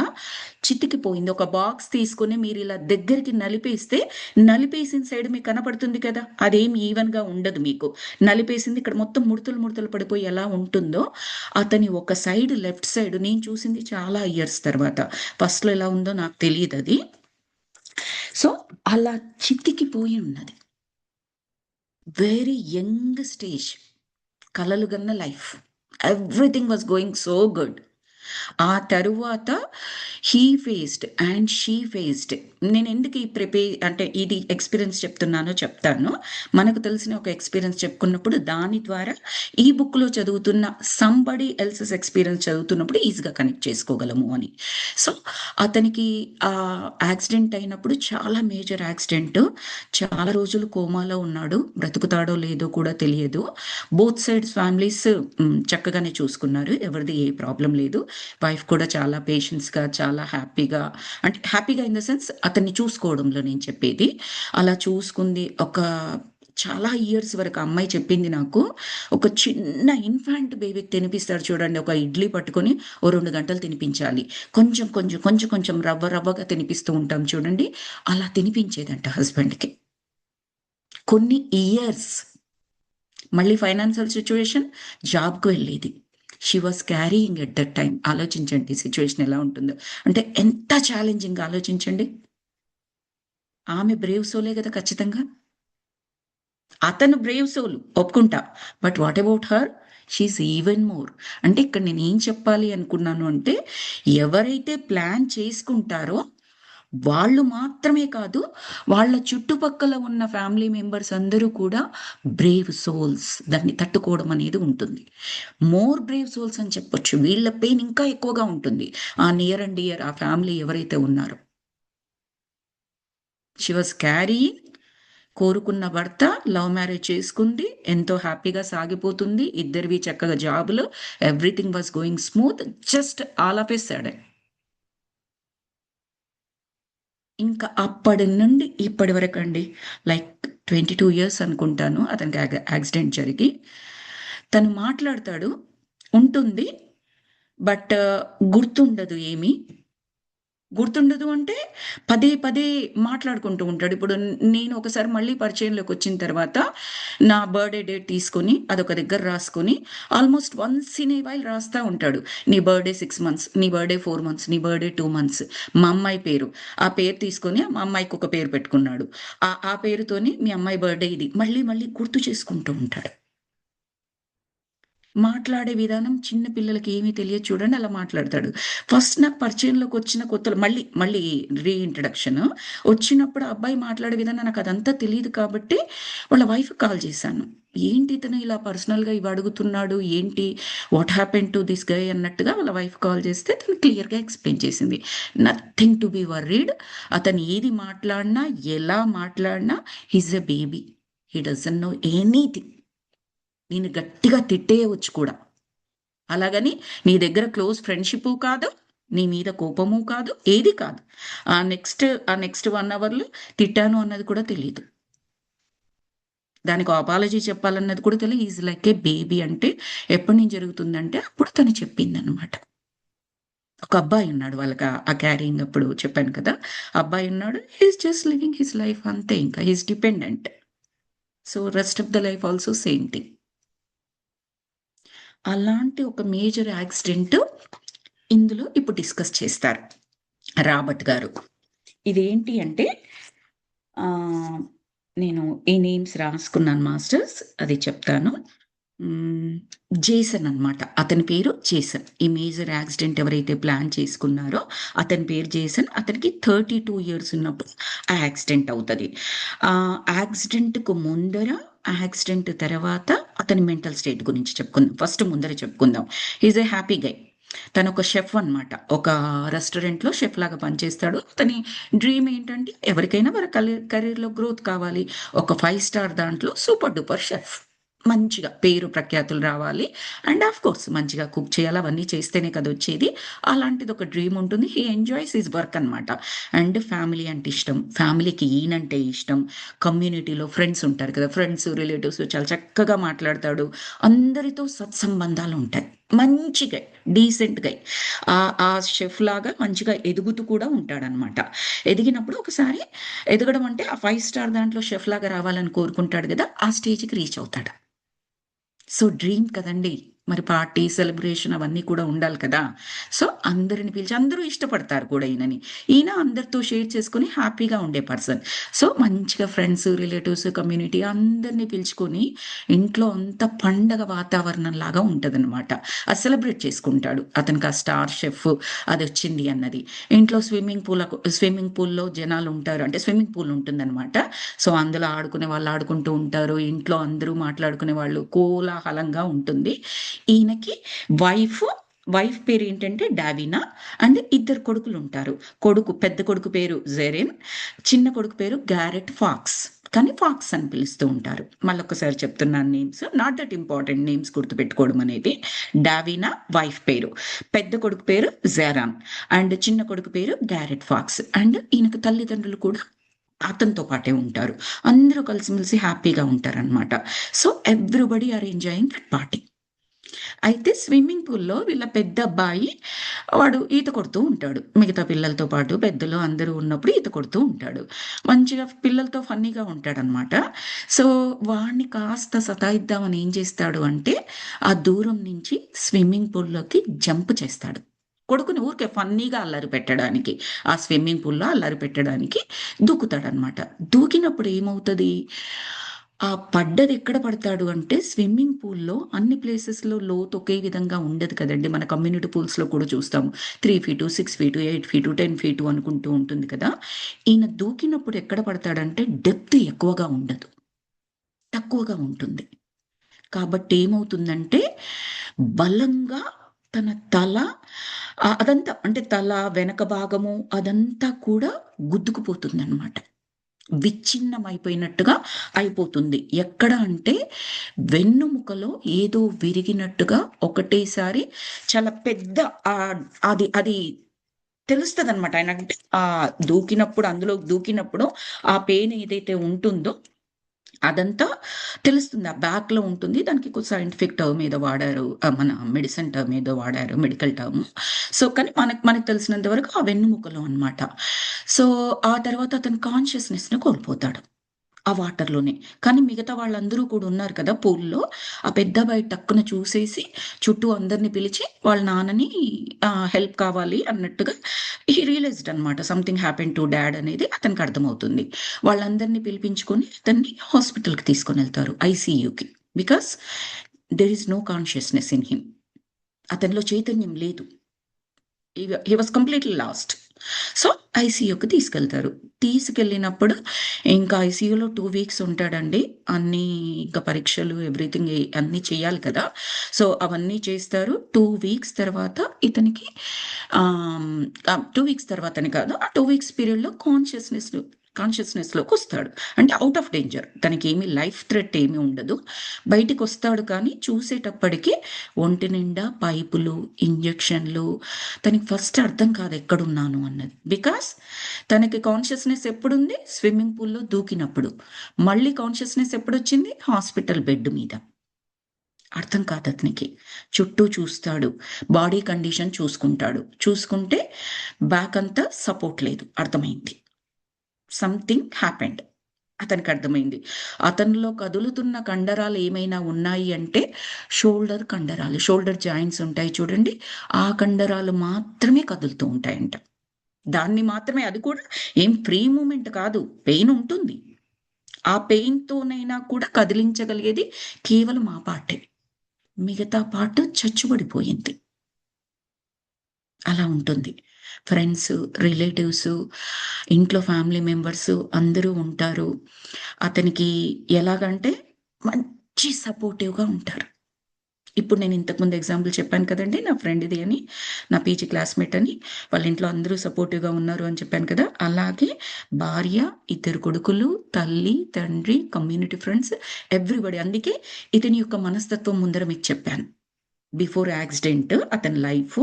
చితికిపోయింది. ఒక బాక్స్ తీసుకుని మీరు ఇలా దగ్గరికి నలిపేసిన సైడ్ మీకు కనపడుతుంది కదా, అదేం ఈవెన్గా ఉండదు మీకు. నలిపేసింది ఇక్కడ మొత్తం ముడతలు పడిపోయి ఎలా ఉంటుందో, అతని ఒక సైడ్, లెఫ్ట్ సైడ్ నేను చూసింది చాలా ఇయర్స్ తర్వాత. ఫస్ట్లో ఎలా ఉందో నాకు తెలియదు అది. సో అలా చితికిపోయి ఉన్నది. వెరీ యంగ్ స్టేజ్, కలలు గన్న life, everything was going so good. ఆ తరువాత he faced and she faced. నేను ఎందుకు ఈ అంటే ఇది ఎక్స్పీరియన్స్ చెప్తాను. మనకు తెలిసిన ఒక ఎక్స్పీరియన్స్ చెప్పుకున్నప్పుడు దాని ద్వారా ఈ బుక్లో చదువుతున్న సంబడి ఎల్సెస్ ఎక్స్పీరియన్స్ చదువుతున్నప్పుడు ఈజీగా కనెక్ట్ చేసుకోగలము అని. సో అతనికి ఆ యాక్సిడెంట్ అయినప్పుడు చాలా మేజర్ యాక్సిడెంట్, చాలా రోజులు కోమాలో ఉన్నాడు. బ్రతుకుతాడో లేదో కూడా తెలియదు. బోత్ సైడ్స్ ఫ్యామిలీస్ చక్కగానే చూసుకున్నారు, ఎవరిది ఏ ప్రాబ్లం లేదు. వైఫ్ కూడా చాలా పేషెన్స్గా, చాలా హ్యాపీగా, అంటే హ్యాపీగా ఇన్ ద సెన్స్ అతన్ని చూసుకోవడంలో నేను చెప్పేది. అలా చూసుకుంది. ఒక చాలా ఇయర్స్ వరకు అమ్మాయి చెప్పింది నాకు, ఒక చిన్న ఇన్ఫాంట్ బేబీకి తినిపిస్తారు చూడండి, ఒక ఇడ్లీ పట్టుకొని ఓ 2 గంటలు తినిపించాలి, కొంచెం కొంచెం కొంచెం కొంచెం రవ్వగా తినిపిస్తూ ఉంటాం చూడండి, అలా తినిపించేదంట హస్బెండ్కి కొన్ని ఇయర్స్. మళ్ళీ ఫైనాన్షియల్ సిచ్యువేషన్, జాబ్కు వెళ్ళేది. She was carrying at that time. ఆలోచించండి సిచ్యువేషన్ ఎలా ఉంటుందో, అంటే ఎంత ఛాలెంజింగ్ ఆలోచించండి. ఆమె బ్రేవ్ సోలే కదా ఖచ్చితంగా. అతను బ్రేవ్ సోల్ ఒప్పుకుంటా, but what about her? She is even more. అంటే ఇక్కడ నేను ఏం చెప్పాలి అనుకున్నాను అంటే, ఎవరైతే ప్లాన్ చేసుకుంటారో వాళ్ళు మాత్రమే కాదు, వాళ్ళ చుట్టుపక్కల ఉన్న ఫ్యామిలీ మెంబర్స్ అందరూ కూడా బ్రేవ్ సోల్స్. దాన్ని తట్టుకోవడం అనేది ఉంటుంది. మోర్ బ్రేవ్ సోల్స్ అని చెప్పొచ్చు. వీళ్ళ పెయిన్ ఇంకా ఎక్కువగా ఉంటుంది. ఆ నియర్ అండ్ డియర్, ఆ ఫ్యామిలీ ఎవరైతే ఉన్నారో. షీ వాజ్ క్యారీయింగ్, కోరుకున్న భర్త, లవ్ మ్యారేజ్ చేసుకుంది, ఎంతో హ్యాపీగా సాగిపోతుంది, ఇద్దరివి చక్కగా జాబులు, everything was going smooth. Just all of a sudden ఇంకా అప్పటి నుండి ఇప్పటి వరకు అండి, లైక్ 22 years అనుకుంటాను అతనికి యాక్సిడెంట్ జరిగి. తను మాట్లాడతాడు, ఉంటుంది, బట్ గుర్తుండదు ఏమీ. గుర్తుండదు అంటే పదే పదే మాట్లాడుకుంటూ ఉంటాడు. ఇప్పుడు నేను ఒకసారి మళ్ళీ పరిచయంలోకి వచ్చిన తర్వాత నా బర్త్‌డే డేట్ తీసుకొని అదొక దగ్గర రాసుకొని almost once in a while రాస్తా ఉంటాడు. నీ బర్త్‌డే 6 మంత్స్, నీ బర్త్‌డే 4 మంత్స్, నీ బర్త్‌డే 2 మంత్స్. మా అమ్మాయి పేరు. ఆ పేరు తీసుకొని మా అమ్మాయికి ఒక పేరు పెట్టుకున్నాడు. ఆ పేరుతోని మీ అమ్మాయి బర్త్‌డే ఇది. మళ్ళీ మళ్ళీ గుర్తు చేసుకుంటూ ఉంటాడు. మాట్లాడే విధానం చిన్న పిల్లలకి ఏమీ తెలియదు చూడండి అలా మాట్లాడతాడు. ఫస్ట్ నాకు పరిచయంలోకి వచ్చిన కొత్తలో మళ్ళీ మళ్ళీ రీఇంట్రడక్షన్ వచ్చినప్పుడు ఆ అబ్బాయి మాట్లాడే విధానం నాకు అదంతా తెలీదు కాబట్టి వాళ్ళ వైఫ్‌కి కాల్ చేశాను. ఏంటి ఇతను ఇలా పర్సనల్‌గా ఇవి అడుగుతున్నాడు ఏంటి? వాట్ హ్యాపెండ్ టు థిస్ గై అన్నట్టుగా వాళ్ళ వైఫ్ కాల్ చేస్తే తను క్లియర్‌గా ఎక్స్‌ప్లెయిన్ చేసింది. Nothing to be worried. అతను ఏది మాట్లాడినా, ఎలా మాట్లాడినా హి is a baby. He doesn't know anything. నేను గట్టిగా తిట్టేయవచ్చు కూడా. అలాగని నీ దగ్గర క్లోజ్ ఫ్రెండ్‌షిప్పు కాదు, నీ మీద కోపము కాదు, ఏది కాదు. ఆ నెక్స్ట్ 1 అవర్‌లో తిట్టాను అన్నది కూడా తెలీదు. దానికి అపాలజీ చెప్పాలన్నది కూడా తెలీదు. He is like A baby అంటే ఎప్పటి నుంచి జరుగుతుందంటే అప్పుడు తను చెప్పిందనమాట. ఒక అబ్బాయి ఉన్నాడు వాళ్ళకి ఆ క్యారింగ్ అప్పుడు చెప్పాను కదా! అబ్బాయి ఉన్నాడు. He is just living his life అంతే ఇంకా. He is dependent. So, rest of the life also same thing. అలాంటి ఒక మేజర్ యాక్సిడెంట్ ఇందులో ఇప్పుడు డిస్కస్ చేస్తారు రాబర్ట్ గారు. ఇదేంటి అంటే ఆహ్, నేను ఈ నేమ్స్ రాసుకున్నాను మాస్టర్స్. అది చెప్తాను. హ్మ్. జేసన్ అన్నమాట. అతని పేరు జేసన్. ఈ మేజర్ యాక్సిడెంట్ ఎవరైతే ప్లాన్ చేసుకున్నారో అతని పేరు జేసన్. అతనికి 32 ఇయర్స్ ఉన్నప్పుడు ఆ యాక్సిడెంట్ అవుతది. యాక్సిడెంట్‌కు ముందర, యాక్సిడెంట్ తర్వాత అతని మెంటల్ స్టేట్ గురించి చెప్పుకుందాం. ఫస్ట్ ముందర చెప్పుకుందాం. He is a happy guy. తనొక షెఫ్ అన్నమాట. ఒక రెస్టారెంట్‌లో షెఫ్‌లాగా పనిచేస్తాడు. అతని డ్రీమ్ ఏంటంటే ఎవరికైనా వాళ్ళ కెరీర్‌లో గ్రోత్ కావాలి. ఒక 5 స్టార్ దాంట్లో సూపర్ డూపర్ షెఫ్. మంచిగా పేరు ప్రఖ్యాతులు రావాలి. అండ్ ఆఫ్‌కోర్స్ మంచిగా కుక్ చేయాలి. అవన్నీ చేస్తేనే కదా వచ్చేది. అలాంటిదొక డ్రీమ్ ఉంటుంది. హి ఎంజాయ్స్ హిస్ వర్క్ అన్నమాట. అండ్ ఫ్యామిలీ అంటే ఇష్టం. ఫ్యామిలీకి ఈయనంటే ఇష్టం. కమ్యూనిటీలో ఫ్రెండ్స్ ఉంటారు కదా! ఫ్రెండ్స్, రిలేటివ్స్ చాలా చక్కగా మాట్లాడతాడు. అందరితో సత్సంబంధాలు ఉంటాయి. మంచి గై. డీసెంట్ గై. ఆ షెఫ్‌లాగా మంచిగా ఎదుగుతూ కూడా ఉంటాడనమాట. ఎదిగినప్పుడు ఒకసారి ఎదగడం అంటే ఆ 5 స్టార్ దాంట్లో షెఫ్‌లాగా రావాలని కోరుకుంటాడు గదా! ఆ స్టేజ్‌కి రీచ్ అవుతాడు. సో, డ్రీమ్ కదండీ! మరి పార్టీ, సెలబ్రేషన్ అవన్నీ కూడా ఉండాలి కదా! సో, అందరిని పిలిచి అందరూ ఇష్టపడతారు కూడా ఈయనని. ఈయన అందరితో షేర్ చేసుకొని హ్యాపీగా ఉండే పర్సన్. సో, మంచిగా ఫ్రెండ్స్, రిలేటివ్స్, కమ్యూనిటీ అందరిని పిలుచుకొని ఇంట్లో అంతా పండగ వాతావరణంలాగా ఉంటదనమాట. అది సెలబ్రేట్ చేసుకుంటాడు. అతనికి ఆ స్టార్ షెఫ్ అదొచ్చింది అన్నది. ఇంట్లో స్విమ్మింగ్ పూల్‌లో జనాలుంటారు. అంటే స్విమ్మింగ్ పూల్ ఉంటుందనమాట. సో, అందులో ఆడుకునే వాళ్ళు ఆడుకుంటూ ఉంటారు. ఇంట్లో అందరూ మాట్లాడుకునే వాళ్ళు కోలాహలంగా ఉంటుంది. ఈయనకి వైఫ్, వైఫ్ పేరేంటంటే డావినా అండ్ ఇద్దరు కొడుకులుంటారు. పెద్ద కొడుకు పేరు జెరెన్, చిన్న కొడుకు పేరు గ్యారెట్ ఫాక్స్. కానీ ఫాక్స్ అని పిలుస్తూ ఉంటారు. మళ్ళొక్కసారి చెప్తున్నాను names. Not that important names గుర్తుపెట్టుకోవడం అనేది. డావినా వైఫ్ పేరు. పెద్ద కొడుకు పేరు జెరాన్ అండ్ చిన్న కొడుకు పేరు గ్యారెట్ ఫాక్స్. అండ్ ఈయనకు తల్లిదండ్రులు కూడా అతనితో పాటే ఉంటారు. అందరూ కలిసిమెలిసి హ్యాపీగా ఉంటారనమాట. So, everybody are enjoying that party. అయితే స్విమ్మింగ్ పూల్‌లో వీళ్ళ పెద్దబ్బాయి వాడు ఈత కొడుతూ ఉంటాడు. మిగతా పిల్లలతో పాటు పెద్దలు అందరూ ఉన్నప్పుడు ఈత కొడుతూ ఉంటాడు. మంచిగా పిల్లలతో ఫన్నీగా ఉంటాడనమాట. సో, వాడిని కాస్త సతాయిద్దామని ఏం చేస్తాడు అంటే, ఆ దూరం నుంచి స్విమ్మింగ్ పూల్‌లోకి జంప్ చేస్తాడు. కొడుకుని ఊరికే ఫన్నీగా అల్లరి పెట్టడానికి. ఆ స్విమ్మింగ్ పూల్‌లో అల్లరి పెట్టడానికి దూకుతాడనమాట. దూకినప్పుడు ఏమవుతది? ఆ పడ్డదెక్కడ పడతాడు అంటే స్విమ్మింగ్ పూల్‌లో అన్ని ప్లేసెస్‌లో లోతు ఒకే విధంగా ఉండదు కదండీ! మన కమ్యూనిటీ పూల్స్‌లో కూడా చూస్తాము. 3 ఫీటు, 6 ఫీటు, 8 ఫీటు, 10 ఫీటు అనుకుంటూ ఉంటుంది కదా! ఈయన దూకినప్పుడు ఎక్కడ పడతాడంటే డెప్త్ ఎక్కువగా ఉండదు. తక్కువగా ఉంటుంది. కాబట్టి ఏమవుతుందంటే, బలంగా తన తల అదంతా అంటే తల, వెనక భాగము అదంతా కూడా గుద్దుకుపోతుందనమాట. విచ్ఛిన్నమైపోయినట్టుగా అయిపోతుంది. ఎక్కడ అంటే, వెన్నుముకలో ఏదో విరిగినట్టుగా ఒకటేసారి చాలా పెద్ద అది అది తెలుస్తదనమాట. ఆయనంటే దూకినప్పుడు అందులోకి దూకినప్పుడు ఆ పెయిన్ ఏదైతే ఉంటుందో అదంతా తెలుస్తుంది. ఆ బ్యాక్‌లో ఉంటుంది. దానికి సైంటిఫిక్ టర్మ్ ఏదో వాడారు. మన మెడిసిన్ టర్మ్ ఏదో వాడారు. Medical term. సో, కానీ మనకు తెలిసినంత వరకు ఆ వెన్నెముకలో అనమాట. సో, ఆ తర్వాత అతను కాన్షియస్‌నెస్‌ని కోల్పోతాడు. ఆ వాటర్‌లోనే. కానీ మిగతా వాళ్ళందరూ కూడా ఉన్నారు కదా పూల్‌లో. ఆ పెద్దబ్బాయి టక్కున చూసేసి చుట్టూ అందరిని పిలిచి వాళ్ళ నాన్నని హెల్ప్ కావాలి అన్నట్టుగా రియలైజ్డ్ అనమాట. సంథింగ్ హ్యాపెన్ టు డాడ్ అనేది అతనికి అర్థమవుతుంది. వాళ్ళందరిని పిలిపించుకొని అతన్ని హాస్పిటల్‌కి తీసుకొనెళ్తారు ఐసీయూకి. Because there is no consciousness in him. అతనిలో చైతన్యం లేదు. He was completely lost. So, ఐసీయూకి తీసుకెళ్తారు. తీసుకెళ్ళినప్పుడు ఇంకా ఐసీయూలో 2 వీక్స్ ఉంటాడండి. అన్నీ ఇంకా పరీక్షలు ఎవ్రీథింగ్ అన్నీ చేయాలి కదా! సో, అవన్నీ చేస్తారు. 2 వీక్స్ తర్వాత ఇతనికి 2 వీక్స్ తర్వాతని కాదు. ఆ 2 వీక్స్ పీరియడ్‌లో కాన్షియస్‌నెస్‌లోకొస్తాడు. అంటే ఔట్ ఆఫ్ డేంజర్. తనకేమి లైఫ్ థ్రెట్ ఏమి ఉండదు. బయటికొస్తాడు కానీ చూసేటప్పటికి ఒంటి నిండా పైపులు, ఇంజెక్షన్‌లు. తనకి ఫస్ట్ అర్థం కాదు ఎక్కడున్నాను అన్నది. బికాస్ తనకి కాన్షియస్‌నెస్ ఎప్పుడుంది? స్విమ్మింగ్ పూల్‌లో దూకినప్పుడు. మళ్ళీ కాన్షియస్‌నెస్ ఎప్పుడొచ్చింది? హాస్పిటల్ బెడ్ మీద. అర్థం కాదు అతనికి. చుట్టూ చూస్తాడు. బాడీ కండిషన్ చూసుకుంటాడు. చూసుకుంటే బ్యాక్ అంతా సపోర్ట్ లేదు. అర్థమైంది. Something happened. అతనికర్థమైంది. అతనిలో కదులుతున్న కండరాలు ఏమైనా ఉన్నాయి అంటే షోల్డర్ కండరాలు. షోల్డర్ జాయింట్స్ ఉంటాయి చూడండి. ఆ కండరాలు మాత్రమే కదులుతూ ఉంటాయంట. దాన్ని మాత్రమే, అది కూడా ఏం ఫ్రీ మూవ్‌మెంట్ కాదు. పెయిన్ ఉంటుంది. ఆ పెయిన్‌తోనైనా కూడా కదిలించగలిగేది కేవలం ఆ పార్టే. మిగతా పార్ట్ చచ్చుబడిపోయింది. అలా ఉంటుంది. ఫ్రెండ్స్, రిలేటివ్స్, ఇంట్లో ఫ్యామిలీ మెంబర్స్ అందరూ ఉంటారు. అతనికి ఎలాగంటే మంచి సపోర్టివ్‌గా ఉంటారు. ఇప్పుడు నేను ఇంతకుముందు ఎగ్జాంపుల్ చెప్పాను కదండీ! నా ఫ్రెండ్‌ది అని, నా పీజీ క్లాస్‌మేట్ అని. వాళ్ళ ఇంట్లో అందరూ సపోర్టివ్‌గా ఉన్నారు అని చెప్పాను కదా! అలాగే భార్య, ఇద్దరు కొడుకులు, తల్లి, తండ్రి, కమ్యూనిటీ ఫ్రెండ్స్ ఎవ్రీబడి. అందుకే ఇతని యొక్క మనస్తత్వం ముందర మీకు చెప్పాను. బిఫోర్ యాక్సిడెంట్ అతని లైఫ్,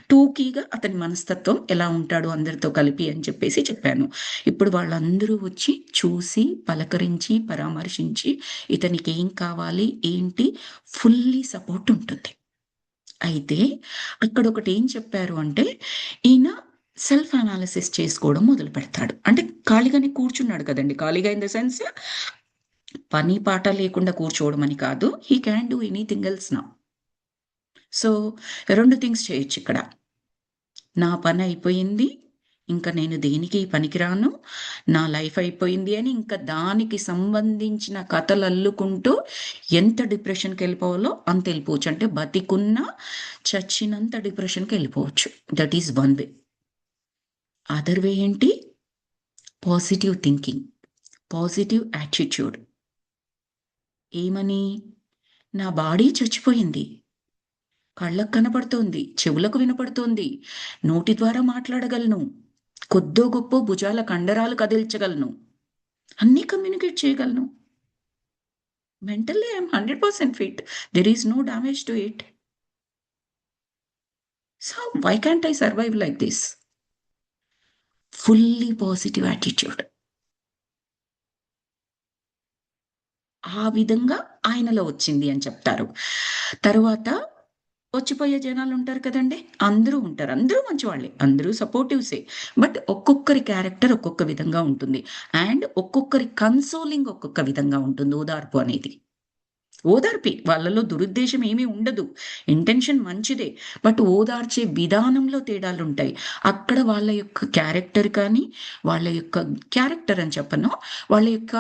టూకీగా అతని మనస్తత్వం ఎలా ఉంటాడు అందరితో కలిపి అని చెప్పేసి చెప్పాను. ఇప్పుడు వాళ్ళందరూ వచ్చి చూసి, పలకరించి, పరామర్శించి ఇతనికి ఏం కావాలి, ఏంటి ఫుల్లీ సపోర్ట్ ఉంటుంది. అయితే అక్కడొకటి ఏం చెప్పారు అంటే, ఈయన సెల్ఫ్ అనాలిసిస్ చేసుకోవడం మొదలుపెడతాడు. అంటే ఖాళీగానే కూర్చున్నాడు కదండీ! ఖాళీగా ఇన్ ద సెన్స్ పని పాట లేకుండా కూర్చోవడం అని కాదు. He can do anything else now. So, 2 things చేయొచ్చిక్కడ. నా పనయిపోయింది. ఇంక నేను దేనికి పనికిరాను. నా లైఫ్ అయిపోయింది అని ఇంక దానికి సంబంధించిన కథలల్లుకుంటూ ఎంత డిప్రెషన్‌కెళ్ళిపోవాలో అంత ఎళ్ళిపోవచ్చు. అంటే బతికున్నా చచ్చినంత డిప్రెషన్‌కెళ్ళిపోవచ్చు. That is one way. Other way ఏంటి? Positive thinking, positive attitude. ఏమని? నా బాడీ చచ్చిపోయింది. కళ్ళకు కనపడుతోంది. చెవులకు వినపడుతోంది. నోటి ద్వారా మాట్లాడగలను. కొద్దో గొప్పో భుజాల కండరాలు కదిల్చగలను. అన్నీ కమ్యూనికేట్ చేయగలను. Mentally I am 100% fit. There is no damage to it. So, why can't I survive like this? Fully positive attitude. ఆ విధంగా ఆయనలో వచ్చింది అని చెప్తారు. తరువాత వచ్చిపోయే జనాలుంటారు కదండీ! అందరూ ఉంటారు. అందరూ మంచివాళ్ళే. అందరూ సపోర్టివ్సే. బట్ ఒక్కొక్కరి క్యారెక్టర్ ఒక్కొక్క విధంగా ఉంటుంది. అండ్ ఒక్కొక్కరి కన్సోలింగ్ ఒక్కొక్క విధంగా ఉంటుంది ఓదార్పు అనేది. ఓదార్పే. వాళ్ళలో దురుద్దేశ్యం ఏమీ ఉండదు. ఇంటెన్షన్ మంచిదే. బట్ ఓదార్చే విధానంలో తేడాలుంటాయి. అక్కడ వాళ్ళ యొక్క క్యారెక్టర్ కానీ, వాళ్ళ యొక్క క్యారెక్టర్ అని చెప్పను. వాళ్ళ యొక్క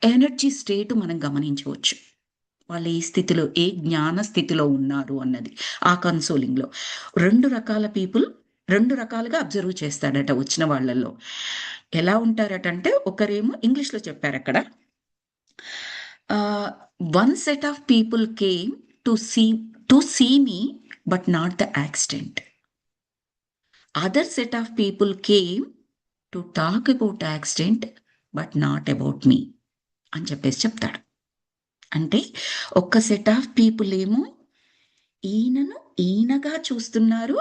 ఎనర్జీ స్టేట్ మనం గమనించవచ్చు. వాళ్ళు ఏ స్థితిలో, ఏ జ్ఞాన స్థితిలో ఉన్నారు అన్నది. ఆ కన్సోలింగ్‌లో. 2 రకాల పీపుల్ 2 రకాలుగా అబ్జర్వ్ చేస్తాడట వచ్చిన వాళ్ళలో. ఎలా ఉంటారటంటే ఒకరేమో ఇంగ్లీష్‌లో చెప్పారక్కడ. One set of people came to see me but not the accident. Other set of people came to talk about accident but not about me అని చెప్పేసి చెప్తాడు. అంటే ఒక సెట్ ఆఫ్ పీపుల్ ఏమో ఈయనను ఈయనగా చూస్తున్నారు.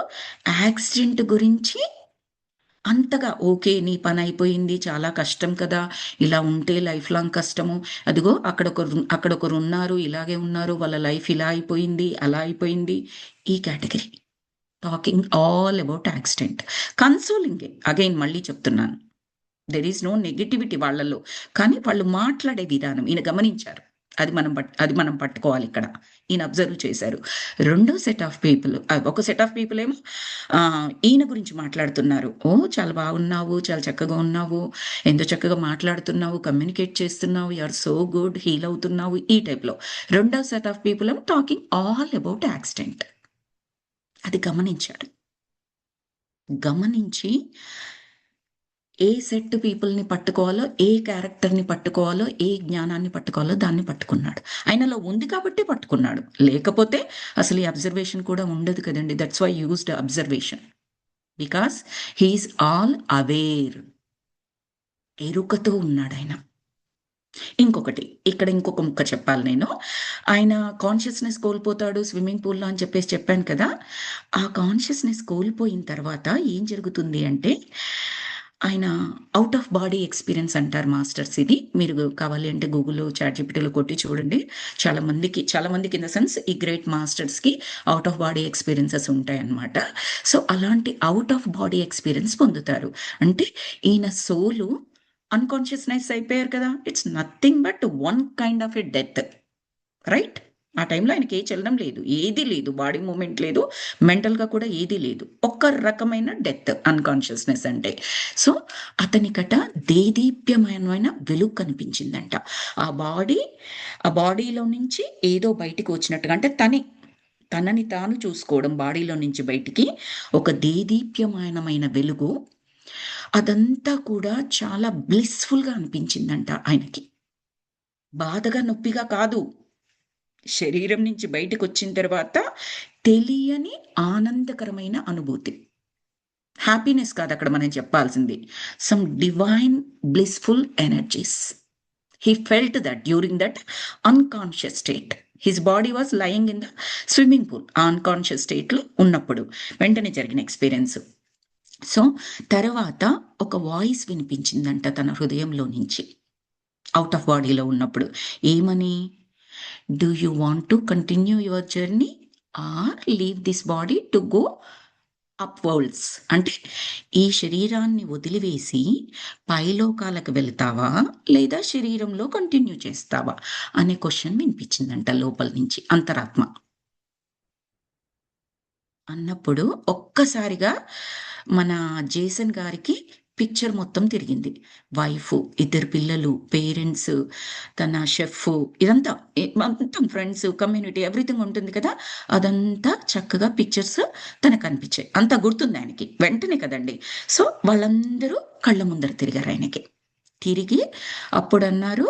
యాక్సిడెంట్ గురించి అంతగా ఓకే. నీ పనయిపోయింది. చాలా కష్టం కదా! ఇలా ఉంటే లైఫ్ లాంగ్ కష్టము. అదిగో అక్కడొకరున్నారు, ఇలాగే ఉన్నారు. వాళ్ళ లైఫ్ ఇలా అయిపోయింది, అలా అయిపోయింది. ఈ category. Talking all about accident. కన్సోలింగే. అగైన్ మళ్ళీ చెప్తున్నాను. దెర్ ఈస్ నో నెగటివిటీ వాళ్ళలో. కానీ వాళ్ళు మాట్లాడే విధానం ఈయన గమనించారు. అది మనం పట్టుకోవాలిక్కడ. ఈయన అబ్జర్వ్ చేశారు. రెండో సెట్ ఆఫ్ పీపుల్ ఒక సెట్ ఆఫ్ పీపుల్ ఏమో ఈయన గురించి మాట్లాడుతున్నారు. ఓహ్! చాలా బాగున్నావు, చాలా చక్కగా ఉన్నావు, ఎంతో చక్కగా మాట్లాడుతున్నావు, కమ్యూనికేట్ చేస్తున్నావు, you are so good, heal అవుతున్నావు ఈ టైప్‌లో. రెండో సెట్ ఆఫ్ పీపుల్ ఏమో టాకింగ్ ఆల్ అబౌట్ యాక్సిడెంట్. అది గమనించాడు. గమనించి ఏ సెట్ పీపుల్‌ని పట్టుకోవాలో, ఏ క్యారెక్టర్‌ని పట్టుకోవాలో, ఏ జ్ఞానాన్ని పట్టుకోవాలో దాన్ని పట్టుకున్నాడు. ఆయనలో ఉంది కాబట్టే పట్టుకున్నాడు. లేకపోతే అసలు ఈ అబ్జర్వేషన్ కూడా ఉండదు కదండీ. That's why used observation. Because he is all aware. ఎరుకతో ఉన్నాడాయన. ఇంకొకటి ఇక్కడ ఇంకొక ముక్క చెప్పాలి నేను. ఆయన కాన్షియస్‌నెస్ కోల్పోతాడు స్విమ్మింగ్ పూల్‌లో అని చెప్పాను కదా! ఆ కాన్షియస్‌నెస్ కోల్పోయిన తర్వాత ఏం జరుగుతుంది అంటే, ఆయన ఔట్ ఆఫ్ బాడీ ఎక్స్‌పీరియన్స్ అంటారు మాస్టర్స్ ఇది. మీరు కావాలి అంటే గూగుల్‌లో, చాట్‌జీపీటీలో కొట్టి చూడండి. చాలా మందికి ఇన్ ద సెన్స్ ఈ గ్రేట్ మాస్టర్స్‌కి ఔట్ ఆఫ్ బాడీ ఎక్స్‌పీరియన్సెస్ ఉంటాయన్నమాట. సో, అలాంటి ఔట్ ఆఫ్ బాడీ ఎక్స్‌పీరియన్స్ పొందుతారు. అంటే ఈయన సోలు అన్‌కాన్షియస్‌నెస్ అయిపోయారు కదా! It's nothing but one kind of a death. Right? ఆ టైంలో ఆయనకి ఏ చలనం లేదు. ఏదీ లేదు. బాడీ మూవ్‌మెంట్ లేదు. మెంటల్‌గా కూడా ఏదీ లేదు. ఒక రకమైన డెత్ అన్‌కాన్షియస్‌నెస్ అంటే. సో, అతనికట దేదీప్యమానమైన వెలుగు కనిపించిందంట. ఆ బాడీ ఆ బాడీలో నుంచి ఏదో బయటికి వచ్చినట్టుగా అంటే తనని తాను చూసుకోవడం బాడీలో నుంచి బయటికి ఒక దేదీప్యమానమైన వెలుగు అదంతా కూడా చాలా బ్లిస్‌ఫుల్‌గా అనిపించిందంట ఆయనకి. బాధగా, నొప్పిగా కాదు. శరీరం నుంచి బయటకొచ్చిన తర్వాత తెలియని ఆనందకరమైన అనుభూతి. హ్యాపీనెస్ కాదక్కడ మనం చెప్పాల్సింది. Some divine blissful energies. He felt that during that unconscious state. His body was lying in the swimming pool. ఆ అన్‌కాన్షియస్ స్టేట్‌లో ఉన్నప్పుడు. వెంటనే జరిగిన ఎక్స్‌పీరియన్స్. సో, తర్వాత ఒక వాయిస్ వినిపించిందంట తన హృదయంలో నుంచి. ఔట్ ఆఫ్ బాడీలో ఉన్నప్పుడు. ఏమని? Do you want to continue your journey or leave this body to go upwards. అంటే ఈ శరీరాన్ని వదిలివేసి పైలోకాలకు వెళ్తావా? లేదా శరీరంలో కంటిన్యూ చేస్తావా? అనే క్వెషన్ వినిపించిందంట లోపల నుంచి అంతరాత్మ. అన్నప్పుడు ఒక్కసారిగా మన జేసన్ గారికి పిక్చర్ మొత్తం తిరిగింది. వైఫు, ఇద్దరు పిల్లలు, పేరెంట్స్, తన షెఫు ఇదంతా మొత్తం ఫ్రెండ్స్, కమ్యూనిటీ ఎవ్రీథింగ్ ఉంటుంది కదా! అదంతా చక్కగా పిక్చర్స్ తనకనిపించాయి. అంతా గుర్తుంది ఆయనకి. వెంటనే కదండీ! సో, వాళ్ళందరూ కళ్ళ ముందర తిరిగారాయనకి. తిరిగి అప్పుడన్నారు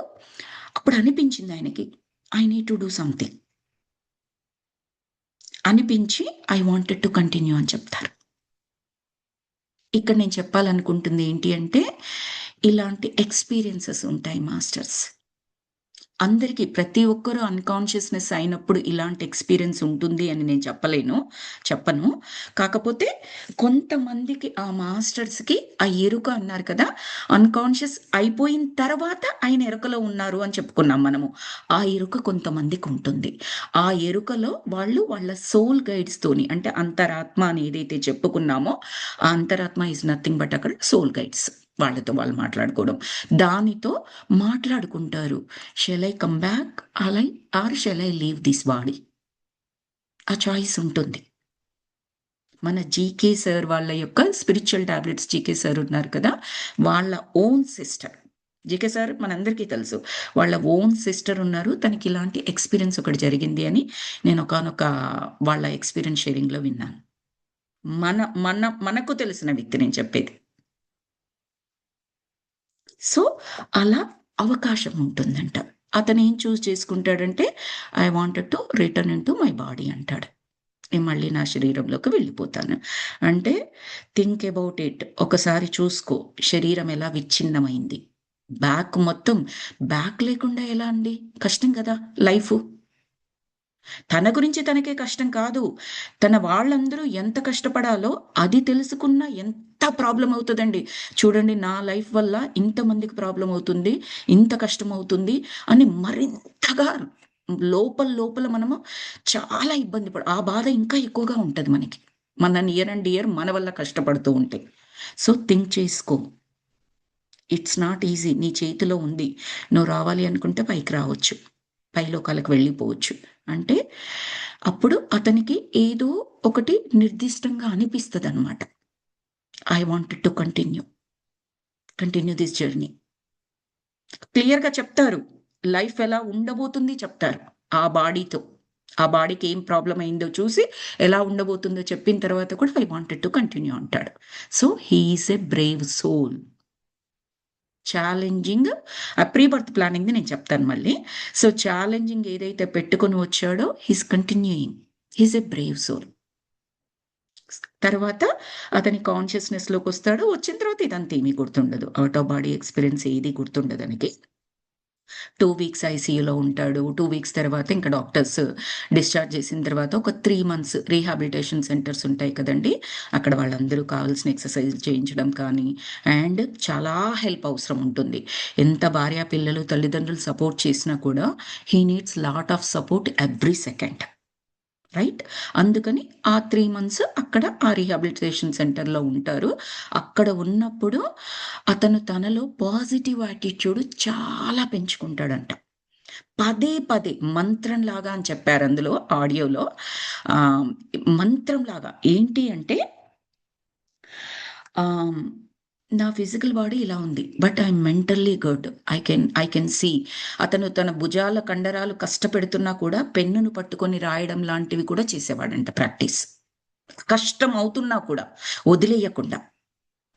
అప్పుడనిపించింది ఆయనకి. I need to do something. అనిపించి ఐ వాంటెడ్ టు కంటిన్యూ అని చెప్తారు. ఇక్కడ నేను చెప్పాలనుకుంటుంది ఏంటి అంటే, ఇలాంటి ఎక్స్‌పీరియన్సెస్ ఉంటాయి మాస్టర్స్. అందరికీ ప్రతి ఒక్కరు అన్‌కాన్షియస్‌నెస్ అయినప్పుడు ఇలాంటి ఎక్స్‌పీరియన్స్ ఉంటుంది అని నేను చెప్పను. కాకపోతే కొంతమందికి ఆ మాస్టర్స్‌కి ఆ ఎరుక అన్నారు కదా! అన్‌కాన్షియస్ అయిపోయిన తర్వాత ఆయన ఎరుకలో ఉన్నారు అని చెప్పుకున్నాం మనము. ఆ ఎరుక కొంతమందికుంటుంది. ఆ ఎరుకలో వాళ్ళు వాళ్ళ సోల్ గైడ్స్‌తోని అంటే అంతరాత్మ అని ఏదైతే చెప్పుకున్నామో, ఆ అంతరాత్మ ఈస్ నథింగ్ బట్ అక్కడ సోల్ గైడ్స్. వాళ్ళతో వాళ్ళు మాట్లాడుకోవడం. దానితో మాట్లాడుకుంటారు. Shall I come back or shall I leave this body? ఆ చాయిస్ ఉంటుంది. మన జీకే సార్ వాళ్ళ యొక్క స్పిరిచ్యువల్ టాబ్లెట్స్ జీకే సార్ ఉన్నారు కదా! వాళ్ళ ఓన్ సిస్టర్. జీకే సార్ మనందరికీ తెలుసు. వాళ్ళ ఓన్ సిస్టర్ ఉన్నారు. తనకి ఇలాంటి ఎక్స్‌పీరియన్స్ ఒకటి జరిగింది అని నేను ఒకానొక వాళ్ళ ఎక్స్‌పీరియన్స్ షేరింగ్‌లో విన్నాను. మనకు తెలిసిన వ్యక్తి నేను చెప్పేది. సో, అలా అవకాశం ఉంటుందంట. అతనేం చేసుకుంటాడంటే, I wanted to return into my body అంటాడు. నేను మళ్ళీ నా శరీరంలోకి వెళ్ళిపోతాను. అంటే థింక్ అబౌట్ ఇట్. ఒకసారి చూసుకో శరీరం ఎలా విచ్ఛిన్నమైంది. బ్యాక్ మొత్తం బ్యాక్ లేకుండా ఎలా అండి? కష్టం కదా లైఫు. తన గురించి తనకే కష్టం కాదు. తన వాళ్ళందరూ ఎంత కష్టపడాలో అది తెలుసుకున్న ఎంత ప్రాబ్లమ్ అవుతదండి. చూడండి నా లైఫ్ వల్ల ఇంతమందికి ప్రాబ్లమ్ అవుతుంది, ఇంత కష్టమవుతుంది అని మరింతగా లోపల లోపల మనము చాలా ఇబ్బంది ఆ బాధ ఇంకా ఎక్కువగా ఉంటది మనకి. మన నియర్ అండ్ డియర్ మన వల్ల కష్టపడుతూ ఉంటే. సో, థింక్ చేసుకో. It's not easy. నీ చేతిలో ఉంది. నువ్వు రావాలి అనుకుంటే పైకి రావచ్చు. పైలోకాలకు వెళ్ళిపోవచ్చు. అంటే అప్పుడు అతనికి ఏదో ఒకటి నిర్దిష్టంగా అనిపిస్తదనమాట. I wanted to continue this journey. క్లియర్‌గా చెప్తారు. లైఫ్ ఎలా ఉండబోతుంది చెప్తారు. ఆ బాడీతో. ఆ బాడీకి ఏం ప్రాబ్లమ్ అయిందో చూసి ఎలా ఉండబోతుందో చెప్పిన తర్వాత కూడా ఐ వాంటెడ్ టు కంటిన్యూ అంటాడు. So, he is a brave soul. Challenging pre birth ప్లానింగ్‌ది నేను చెప్తాను మళ్ళీ. సో, ఛాలెంజింగ్ ఏదైతే పెట్టుకొని వచ్చాడో he's continuing. He's a brave soul. తర్వాత అతని కాన్షియస్‌నెస్‌లోకొస్తాడు. వచ్చిన తర్వాత ఇదంతా ఏమీ గుర్తుండదు. ఔట్ ఆఫ్ బాడీ ఎక్స్‌పీరియన్స్ ఏది గుర్తుండదు తనకి. 2 వీక్స్ ఐసీయూలో ఉంటాడు. 2 వీక్స్ తర్వాత ఇంకా డాక్టర్స్ డిశ్చార్జ్ చేసిన తర్వాత ఒక 3 మంత్స్ రీహాబిలిటేషన్ సెంటర్స్ ఉంటాయి కదండీ! అక్కడ వాళ్ళందరూ కావాల్సిన ఎక్సర్‌సైజ్‌లు చేయించడం కానీ, అండ్ చాలా హెల్ప్ అవసరం ఉంటుంది. ఎంత భార్య, పిల్లలు, తల్లిదండ్రులు సపోర్ట్ చేసినా కూడా he needs lot of support every second. Right? అందుకని ఆ 3 మంత్స్ అక్కడ ఆ రీహాబిలిటేషన్ సెంటర్‌లో ఉంటారు. అక్కడ ఉన్నప్పుడు అతను తనలో పాజిటివ్ యాటిట్యూడ్ చాలా పెంచుకుంటాడంట. పదే పదే మంత్రంలాగా అని చెప్పారు అందులో ఆడియోలో. ఆహ్, మంత్రంలాగా ఏంటి అంటే ఆహ్, నా ఫిజికల్ బాడీ ఇలా ఉంది. But I am mentally good. I can see. అతను తన భుజాల కండరాలు కష్టపెడుతున్నా కూడా పెన్నును పట్టుకొని రాయడం లాంటివి కూడా చేసేవాడంట ప్రాక్టీస్. కష్టం అవుతున్నా కూడా వదిలేయకుండా.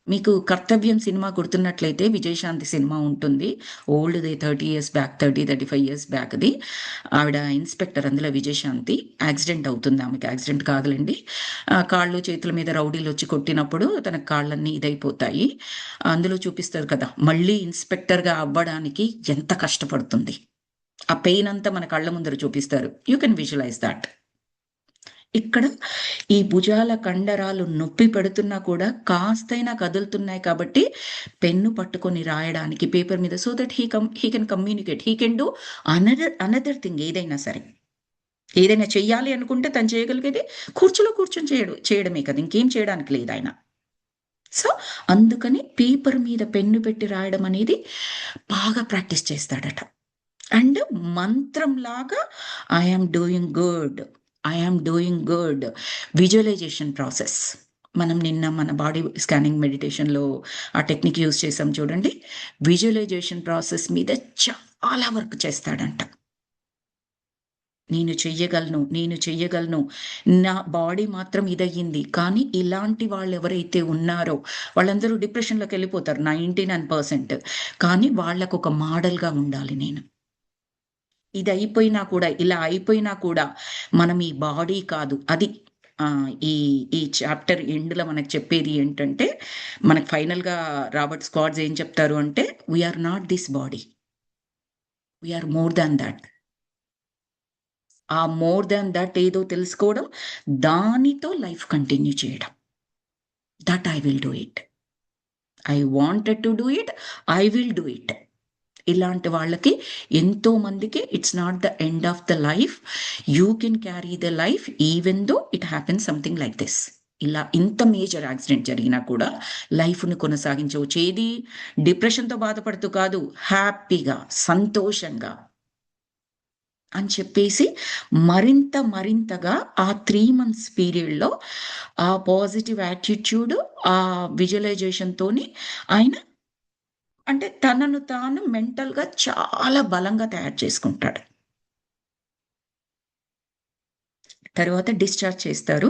మీకు 'కర్తవ్యం' సినిమా గుర్తున్నట్లయితే విజయశాంతి సినిమా ఉంటుంది. ఓల్డ్‌ది 30 ఇయర్స్ బ్యాక్, 30, 35 ఇయర్స్ బ్యాక్‌ది. ఆవిడ ఇన్స్‌పెక్టర్ అందులో విజయశాంతి. యాక్సిడెంట్ అవుతుంది ఆమెకి. యాక్సిడెంట్ కాదులెండి. కాళ్ళు, చేతుల మీద రౌడీలొచ్చి కొట్టినప్పుడు తన కాళ్ళన్నీ ఇదైపోతాయి. అందులో చూపిస్తారు కదా! మళ్ళీ ఇన్స్‌పెక్టర్‌గా అవ్వడానికి ఎంత కష్టపడుతుంది. ఆ పెయిన్ అంతా మన కళ్ళ ముందర చూపిస్తారు. You can visualise thought. ఇక్కడ ఈ భుజాల కండరాలు నొప్పి పెడుతున్నా కూడా కాస్తైనా కదులుతున్నాయి కాబట్టి పెన్ను పట్టుకొని రాయడానికి పేపర్ మీద so that he can communicate. He can do another thing ఏదైనా సరే. ఏదైనా చెయ్యాలి అనుకుంటే తను చేయగలిగేది కుర్చీలో కూర్చొని చేయడమే కదా! ఇంకేం చేయడానికి లేదాయన. సో, అందుకని పేపర్ మీద పెన్ను పెట్టి రాయడం అనేది బాగా ప్రాక్టీస్ చేస్తాడట. అండ్ మంత్రంలాగా I am doing good. I am doing good. Visualization process. మనం నిన్న మన బాడీ స్కానింగ్ మెడిటేషన్‌లో ఆ టెక్నిక్ యూజ్ చేసాం చూడండి. విజువలైజేషన్ ప్రాసెస్ మీద చాలా వర్క్ చేస్తాడంట. నేను చెయ్యగలను. నా బాడీ మాత్రం ఇదయ్యింది. కానీ ఇలాంటి వాళ్ళెవరైతే ఉన్నారో వాళ్ళందరూ డిప్రెషన్‌లోకెళ్ళిపోతారు 99%. కానీ వాళ్ళకొక మోడల్‌గా ఉండాలి నేను. ఇదయిపోయినా కూడా, ఇలా అయిపోయినా కూడా మనం ఈ బాడీ కాదు. అది ఈ ఈ చాప్టర్ ఎండ్‌లో మనకు చెప్పేది ఏంటంటే, మనకు ఫైనల్‌గా రాబర్ట్ స్క్వార్ట్జ్ ఏం చెప్తారు అంటే, "we are not this body. We are more than thought." ఆ మోర్ థాన్ థాట్ ఏదో తెలుసుకోవడం, దానితో లైఫ్ కంటిన్యూ చేయడం. That I will do it. I wanted to do it. I will do it. ఇలాంటి వాళ్ళకి ఎంతో మందికి it's not the end of the life. You can carry the life even though it happens something like this. ఇలా ఇంత major accident జరిగినా కూడా లైఫ్‌ని కొనసాగించవచ్చు. ఏది డిప్రెషన్‌తో బాధపడుతూ కాదు, హ్యాపీగా, సంతోషంగా అని చెప్పేసి మరింతగా ఆ 3 మంత్స్ పీరియడ్‌లో ఆ పాజిటివ్ యాటిట్యూడ్, ఆ విజువలైజేషన్‌తోని ఆయన అంటే తనను తాను మెంటల్‌గా చాలా బలంగా తయారు చేసుకుంటాడు. తర్వాత డిశ్చార్జ్ చేస్తారు.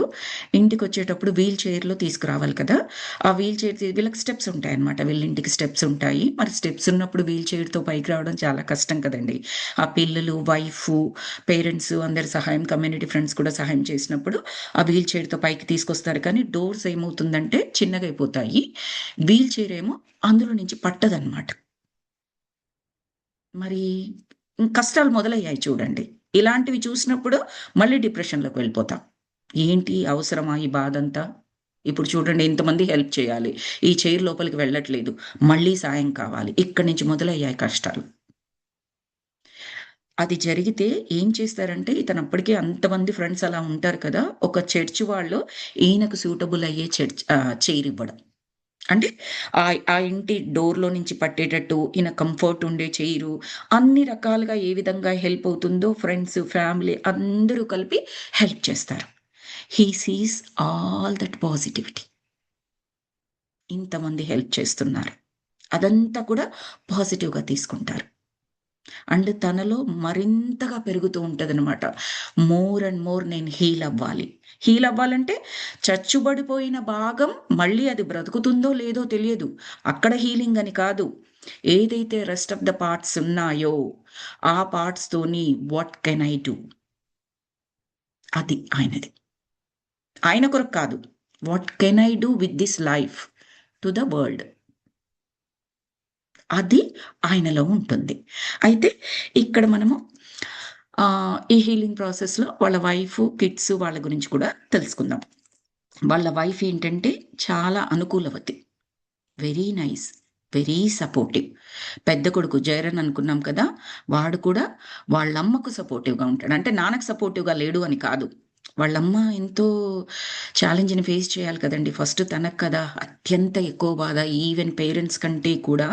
ఇంటికొచ్చేటప్పుడు వీల్ చైర్‌లో తీసుకురావాలి కదా! ఆ వీల్ చైర్ వీళ్ళకి స్టెప్స్ ఉంటాయన్నమాట. వీళ్ళ ఇంటికి స్టెప్స్ ఉంటాయి. మరి స్టెప్స్ ఉన్నప్పుడు వీల్ చైర్‌తో పైకి రావడం చాలా కష్టం కదండీ! ఆ పిల్లలు, వైఫు, పేరెంట్స్ అందరి సహాయం, కమ్యూనిటీ ఫ్రెండ్స్ కూడా సహాయం చేసినప్పుడు ఆ వీల్ చైర్‌తో పైకి తీసుకొస్తారు. కానీ డోర్స్ ఏమవుతుందంటే చిన్నగయిపోతాయి. వీల్ చైర్ ఏమో అందులో నుంచి పట్టదన్నమాట. మరి కష్టాలు మొదలయ్యాయి చూడండి. ఇలాంటివి చూసినప్పుడు మళ్ళీ డిప్రెషన్‌లోకి వెళ్ళిపోతాం. ఏంటి అవసరమా ఈ బాధంతా? ఇప్పుడు చూడండి ఇంతమంది హెల్ప్ చేయాలి. ఈ చైర్ లోపలికి వెళ్ళట్లేదు. మళ్ళీ సాయం కావాలి. ఇక్కడి నుంచి మొదలయ్యాయి కష్టాలు. అది జరిగితే ఏం చేస్తారంటే ఇతనప్పటికే అంతమంది ఫ్రెండ్స్ అలా ఉంటారు కదా! ఒక చర్చ్ వాళ్ళు ఈయనకు సూటబుల్ అయ్యే చైర్ ఇవ్వడం. అంటే ఆ ఇంటి డోర్‌లో నుంచి పట్టేటట్టు, ఈయన కంఫర్ట్ ఉండే చైరు, అన్ని రకాలుగా ఏ విధంగా హెల్ప్ అవుతుందో ఫ్రెండ్స్, ఫ్యామిలీ అందరూ కలిపి హెల్ప్ చేస్తారు. హి సీస్ ఆల్ దట్ పాజిటివిటీ. ఇంతమంది హెల్ప్ చేస్తున్నారు. అదంతా కూడా పాజిటివ్‌గా తీసుకుంటారు. అండ్ తనలో మరింతగా పెరుగుతూ ఉంటదనమాట. మోర్ అండ్ మోర్ నేను హీల్ అవ్వాలి. హీల్ అవ్వాలంటే చచ్చుబడిపోయిన భాగం మళ్ళీ అది బ్రతుకుతుందో లేదో తెలియదు. అక్కడ హీలింగ్ అని కాదు. ఏదైతే రెస్ట్ ఆఫ్ ద పార్ట్స్ ఉన్నాయో, ఆ పార్ట్స్‌తోని వాట్ కెన్ ఐ డూ? అది ఆయనది. ఆయన కొరకు కాదు. What can I do with this life to the world? అది ఆయనలో ఉంటుంది. అయితే ఇక్కడ మనము ఈ హీలింగ్ ప్రాసెస్‌లో వాళ్ళ వైఫు, కిడ్స్ వాళ్ళ గురించి కూడా తెలుసుకుందాం. వాళ్ళ వైఫ్ ఏంటంటే చాలా అనుకూలవతి. Very nice. Very supportive. పెద్ద కొడుకు జయరన్ అనుకున్నాం కదా! వాడు కూడా వాళ్ళమ్మకు సపోర్టివ్‌గా ఉంటాడు. అంటే నాన్నకి సపోర్టివ్‌గా లేడు అని కాదు. వాళ్ళమ్మ ఎంతో ఛాలెంజ్‌ని ఫేస్ చేయాలి కదండీ! ఫస్ట్ తనకు కదా! అత్యంత ఎక్కువ బాధ. ఈవెన్ పేరెంట్స్ కంటే కూడా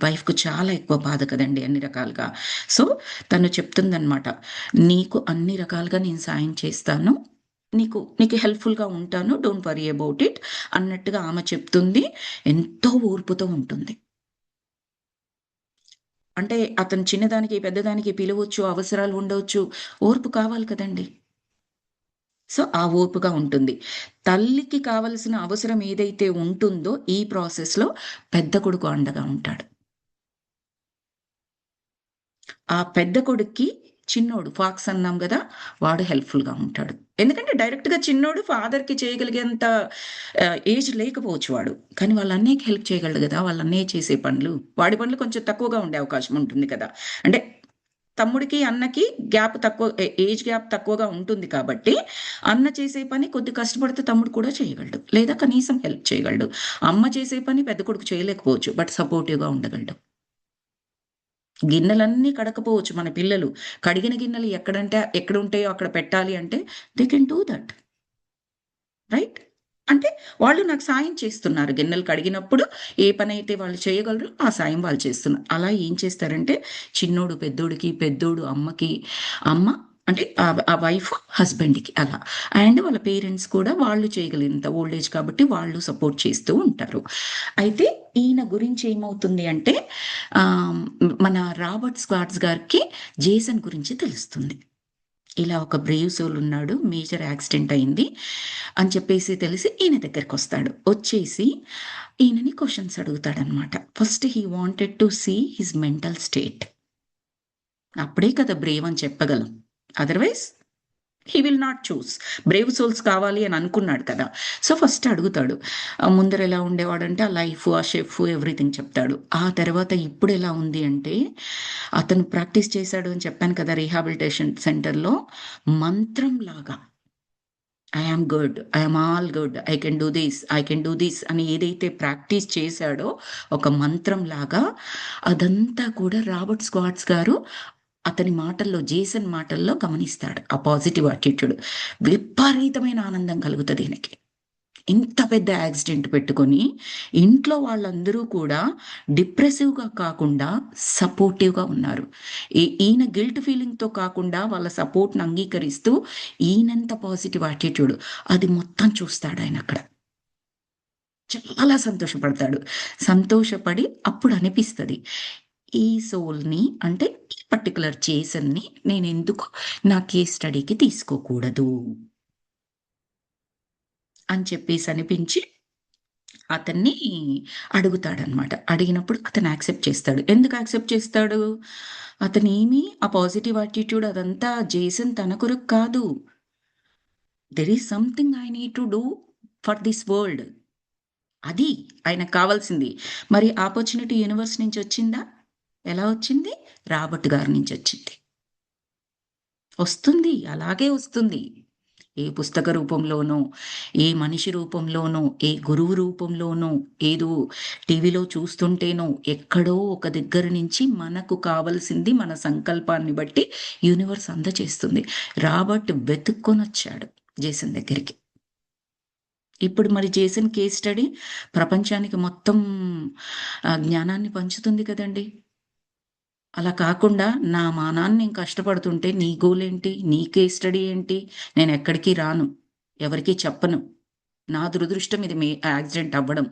వైఫ్‌కు చాలా ఎక్కువ బాధ కదండీ! అన్ని రకాలుగా. సో, తను చెప్తుందనమాట. "నీకు అన్ని రకాలుగా నేను సాయం చేస్తాను. నీకు హెల్ప్‌ఫుల్‌గా ఉంటాను. డోంట్ వర్రీ అబౌట్ ఇట్" అన్నట్టుగా ఆమె చెప్తుంది. ఎంతో ఓర్పుతో ఉంటుంది. అంటే అతను చిన్నదానికి, పెద్దదానికి పిలవచ్చు, అవసరాలు ఉండవచ్చు. ఓర్పు కావాలి కదండీ! సో, ఆ ఓర్పుగా ఉంటుంది. తల్లికి కావాల్సిన అవసరం ఏదైతే ఉంటుందో ఈ ప్రాసెస్‌లో పెద్ద కొడుకు అండగా ఉంటాడు. ఆ పెద్ద కొడుక్కి చిన్నోడు ఫాక్స్ అన్నాం గదా! వాడు హెల్ప్‌ఫుల్‌గా ఉంటాడు. ఎందుకంటే డైరెక్ట్‌గా చిన్నోడు ఫాదర్‌కి చేయగలిగేంత ఏజ్ లేకపోవచ్చు వాడు. కానీ వాళ్ళ అన్నయ్యకి హెల్ప్ చేయగలడు గదా! వాళ్ళ అన్నయ్య చేసే పనులు. వాడి పనులు కొంచెం తక్కువగా ఉండే అవకాశం ఉంటుంది కదా! అంటే తమ్ముడికి, అన్నకి గ్యాప్ తక్కువ ఏజ్ గ్యాప్ తక్కువగా ఉంటుంది కాబట్టి, అన్న చేసే పని కొద్ది కష్టపడితే తమ్ముడు కూడా చేయగలడు. లేదా కనీసం హెల్ప్ చేయగలడు. అమ్మ చేసే పని పెద్ద కొడుకు చేయలేకపోవచ్చు. బట్ సపోర్టివ్‌గా ఉండగలడు. గిన్నెలన్నీ కడకపోవచ్చు మన పిల్లలు. కడిగిన గిన్నెలు ఎక్కడుంటాయో అక్కడ పెట్టాలి అంటే they can do that. Right? అంటే వాళ్ళు నాకు సాయం చేస్తున్నారు. గిన్నెలు కడిగినప్పుడు ఏ పనైతే వాళ్ళు చేయగలరో ఆ సాయం వాళ్ళు చేస్తున్నారు. అలా ఏం చేస్తారంటే చిన్నోడు పెద్దోడికి, పెద్దోడు అమ్మకి, అమ్మ అంటే ఆ వైఫ్ హస్బెండ్‌కి అలా. అండ్ వాళ్ళ పేరెంట్స్ కూడా వాళ్ళు చేయగలిగినంత ఓల్డ్ ఏజ్ కాబట్టి వాళ్ళు సపోర్ట్ చేస్తూ ఉంటారు. అయితే ఈయన గురించి ఏమవుతుంది అంటే మన రాబర్ట్ స్క్వాట్స్ గారికి జేసన్ గురించి తెలుస్తుంది. ఇలా ఒక బ్రేవ్ సోల్ ఉన్నాడు. మేజర్ యాక్సిడెంట్ అయింది అని చెప్పేసి తెలిసి ఈయన దగ్గరకొస్తాడు. వచ్చేసి ఈయనని క్వెషన్స్ అడుగుతాడనమాట. First he wanted to see his mental state. అప్పుడే కదా బ్రేవ్ అని చెప్పగలం. Otherwise he will not choose. Brave souls కావాలి అని అనుకున్నాడు కదా! సో, ఫస్ట్ అడుగుతాడు. ముందర ఎలా ఉండేవాడంటే ఆ లైఫ్, ఆ షెఫ్ ఎవ్రీథింగ్ చెప్తాడు. ఆ తర్వాత ఇప్పుడెలా ఉంది అంటే, అతను ప్రాక్టీస్ చేశాడు అని చెప్పాను కదా! రీహాబిలిటేషన్ సెంటర్‌లో మంత్రంలాగా I am good. I am all good. I can do this. I can do this అని ఏదైతే ప్రాక్టీస్ చేశాడో ఒక మంత్రంలాగా అదంతా కూడా రాబర్ట్ స్క్వాట్స్ గారు అతని మాటల్లో, జేసన్ మాటల్లో గమనిస్తాడు. ఆ పాజిటివ్ యాటిట్యూడ్. విపరీతమైన ఆనందం కలుగుతది ఈయనకి. ఇంత పెద్ద యాక్సిడెంట్ పెట్టుకొని, ఇంట్లో వాళ్ళందరూ కూడా డిప్రెసివ్‌గా కాకుండా సపోర్టివ్‌గా ఉన్నారు. ఈయన గిల్ట్ ఫీలింగ్‌తో కాకుండా వాళ్ళ సపోర్ట్‌ని అంగీకరిస్తూ ఈయనంత పాజిటివ్ యాటిట్యూడ్ అది మొత్తం చూస్తాడాయనక్కడ. చాలా సంతోషపడతాడు. సంతోషపడి అప్పుడు అనిపిస్తది. ఈ సోల్‌ని అంటే ఈ పర్టిక్యులర్ జేసన్‌ని నేనెందుకు నా కేస్ స్టడీకి తీసుకోకూడదు అని చెప్పేసి అనిపించి అతన్ని అడుగుతాడనమాట. అడిగినప్పుడు అతను యాక్సెప్ట్ చేస్తాడు. ఎందుకు యాక్సెప్ట్ చేస్తాడు? అతనేమి ఆ పాజిటివ్ యాటిట్యూడ్ అదంతా జేసన్ తన కొరకు కాదు. There is something I need to do for this world. అది ఆయనకు కావాల్సింది. మరి ఆపర్చునిటీ యూనివర్స్ నుంచి వచ్చిందా? ఎలా వచ్చింది? రాబర్ట్ గారి నుంచొచ్చింది. వస్తుంది. అలాగే వస్తుంది. ఏ పుస్తక రూపంలోనో, ఏ మనిషి రూపంలోనో, ఏ గురువు రూపంలోనో, ఏదో టీవీలో చూస్తుంటేనో, ఎక్కడో ఒక దగ్గర నుంచి మనకు కావాల్సింది మన సంకల్పాన్ని బట్టి యూనివర్స్ అందచేస్తుంది. రాబర్ట్ వెతుక్కొనొచ్చాడు జేసన్ దగ్గరికి. ఇప్పుడు మరి జేసన్ కేస్ స్టడీ ప్రపంచానికి మొత్తం జ్ఞానాన్ని పంచుతుంది కదండీ! అలా కాకుండా నా మానాన నేను కష్టపడుతుంటే నీ గోలేంటి? నీ కేస్ స్టడీ ఏంటి? నేనెక్కడికి రాను. ఎవరికీ చెప్పను. నా దురదృష్టం ఇది యాక్సిడెంట్ అవ్వడం.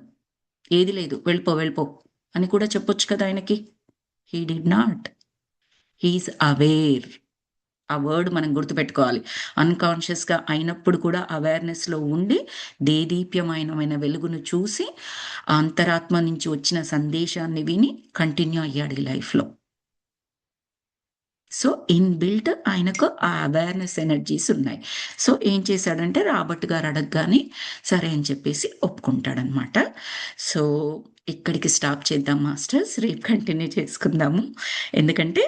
ఏది లేదు. వెళ్ళిపో అని కూడా చెప్పొచ్చు కదా ఆయనకి. హి did not. He is aware. ఆ వర్డ్ మనం గుర్తుపెట్టుకోవాలి. అన్‌కాన్షియస్‌గా అయినప్పుడు కూడా అవేర్‌నెస్‌లో ఉండి దేదీప్యమానమైన వెలుగును చూసి, ఆ అంతరాత్మ నుంచి వచ్చిన సందేశాన్ని విని కంటిన్యూ అయ్యాడు ఈ లైఫ్‌లో. సో, ఇన్‌బిల్ట్ ఆయనకు ఆ అవేర్‌నెస్ ఎనర్జీస్ ఉన్నాయి. సో, ఏం చేశాడంటే రాబర్ట్ గారు అడగగానే సరే అని చెప్పేసి ఒప్పుకుంటాడనమాట. సో, ఇక్కడికి స్టాప్ చేద్దాం మాస్టర్స్. రేపు కంటిన్యూ చేసుకుందాము. ఎందుకంటే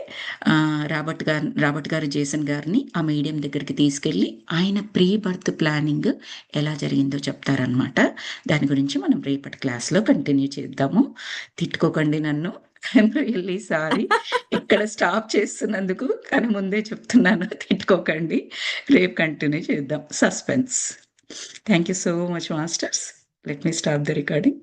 రాబర్ట్ గారు జేసన్ గారిని ఆ మీడియం దగ్గరికి తీసుకెళ్ళి ఆయన ప్రీ బర్త్ ప్లానింగ్ ఎలా జరిగిందో చెప్తారనమాట. దాని గురించి మనం రేపటి క్లాస్‌లో కంటిన్యూ చేద్దాము. తిట్టుకోకండి నన్ను. I'm really sorry. ఇక్కడ స్టాప్ చేస్తున్నందుకు కానీ ముందే చెప్తున్నాను తిట్టుకోకండి. రేపు కంటిన్యూ చేద్దాం. Suspense. Thank you so much masters. Let me stop the recording.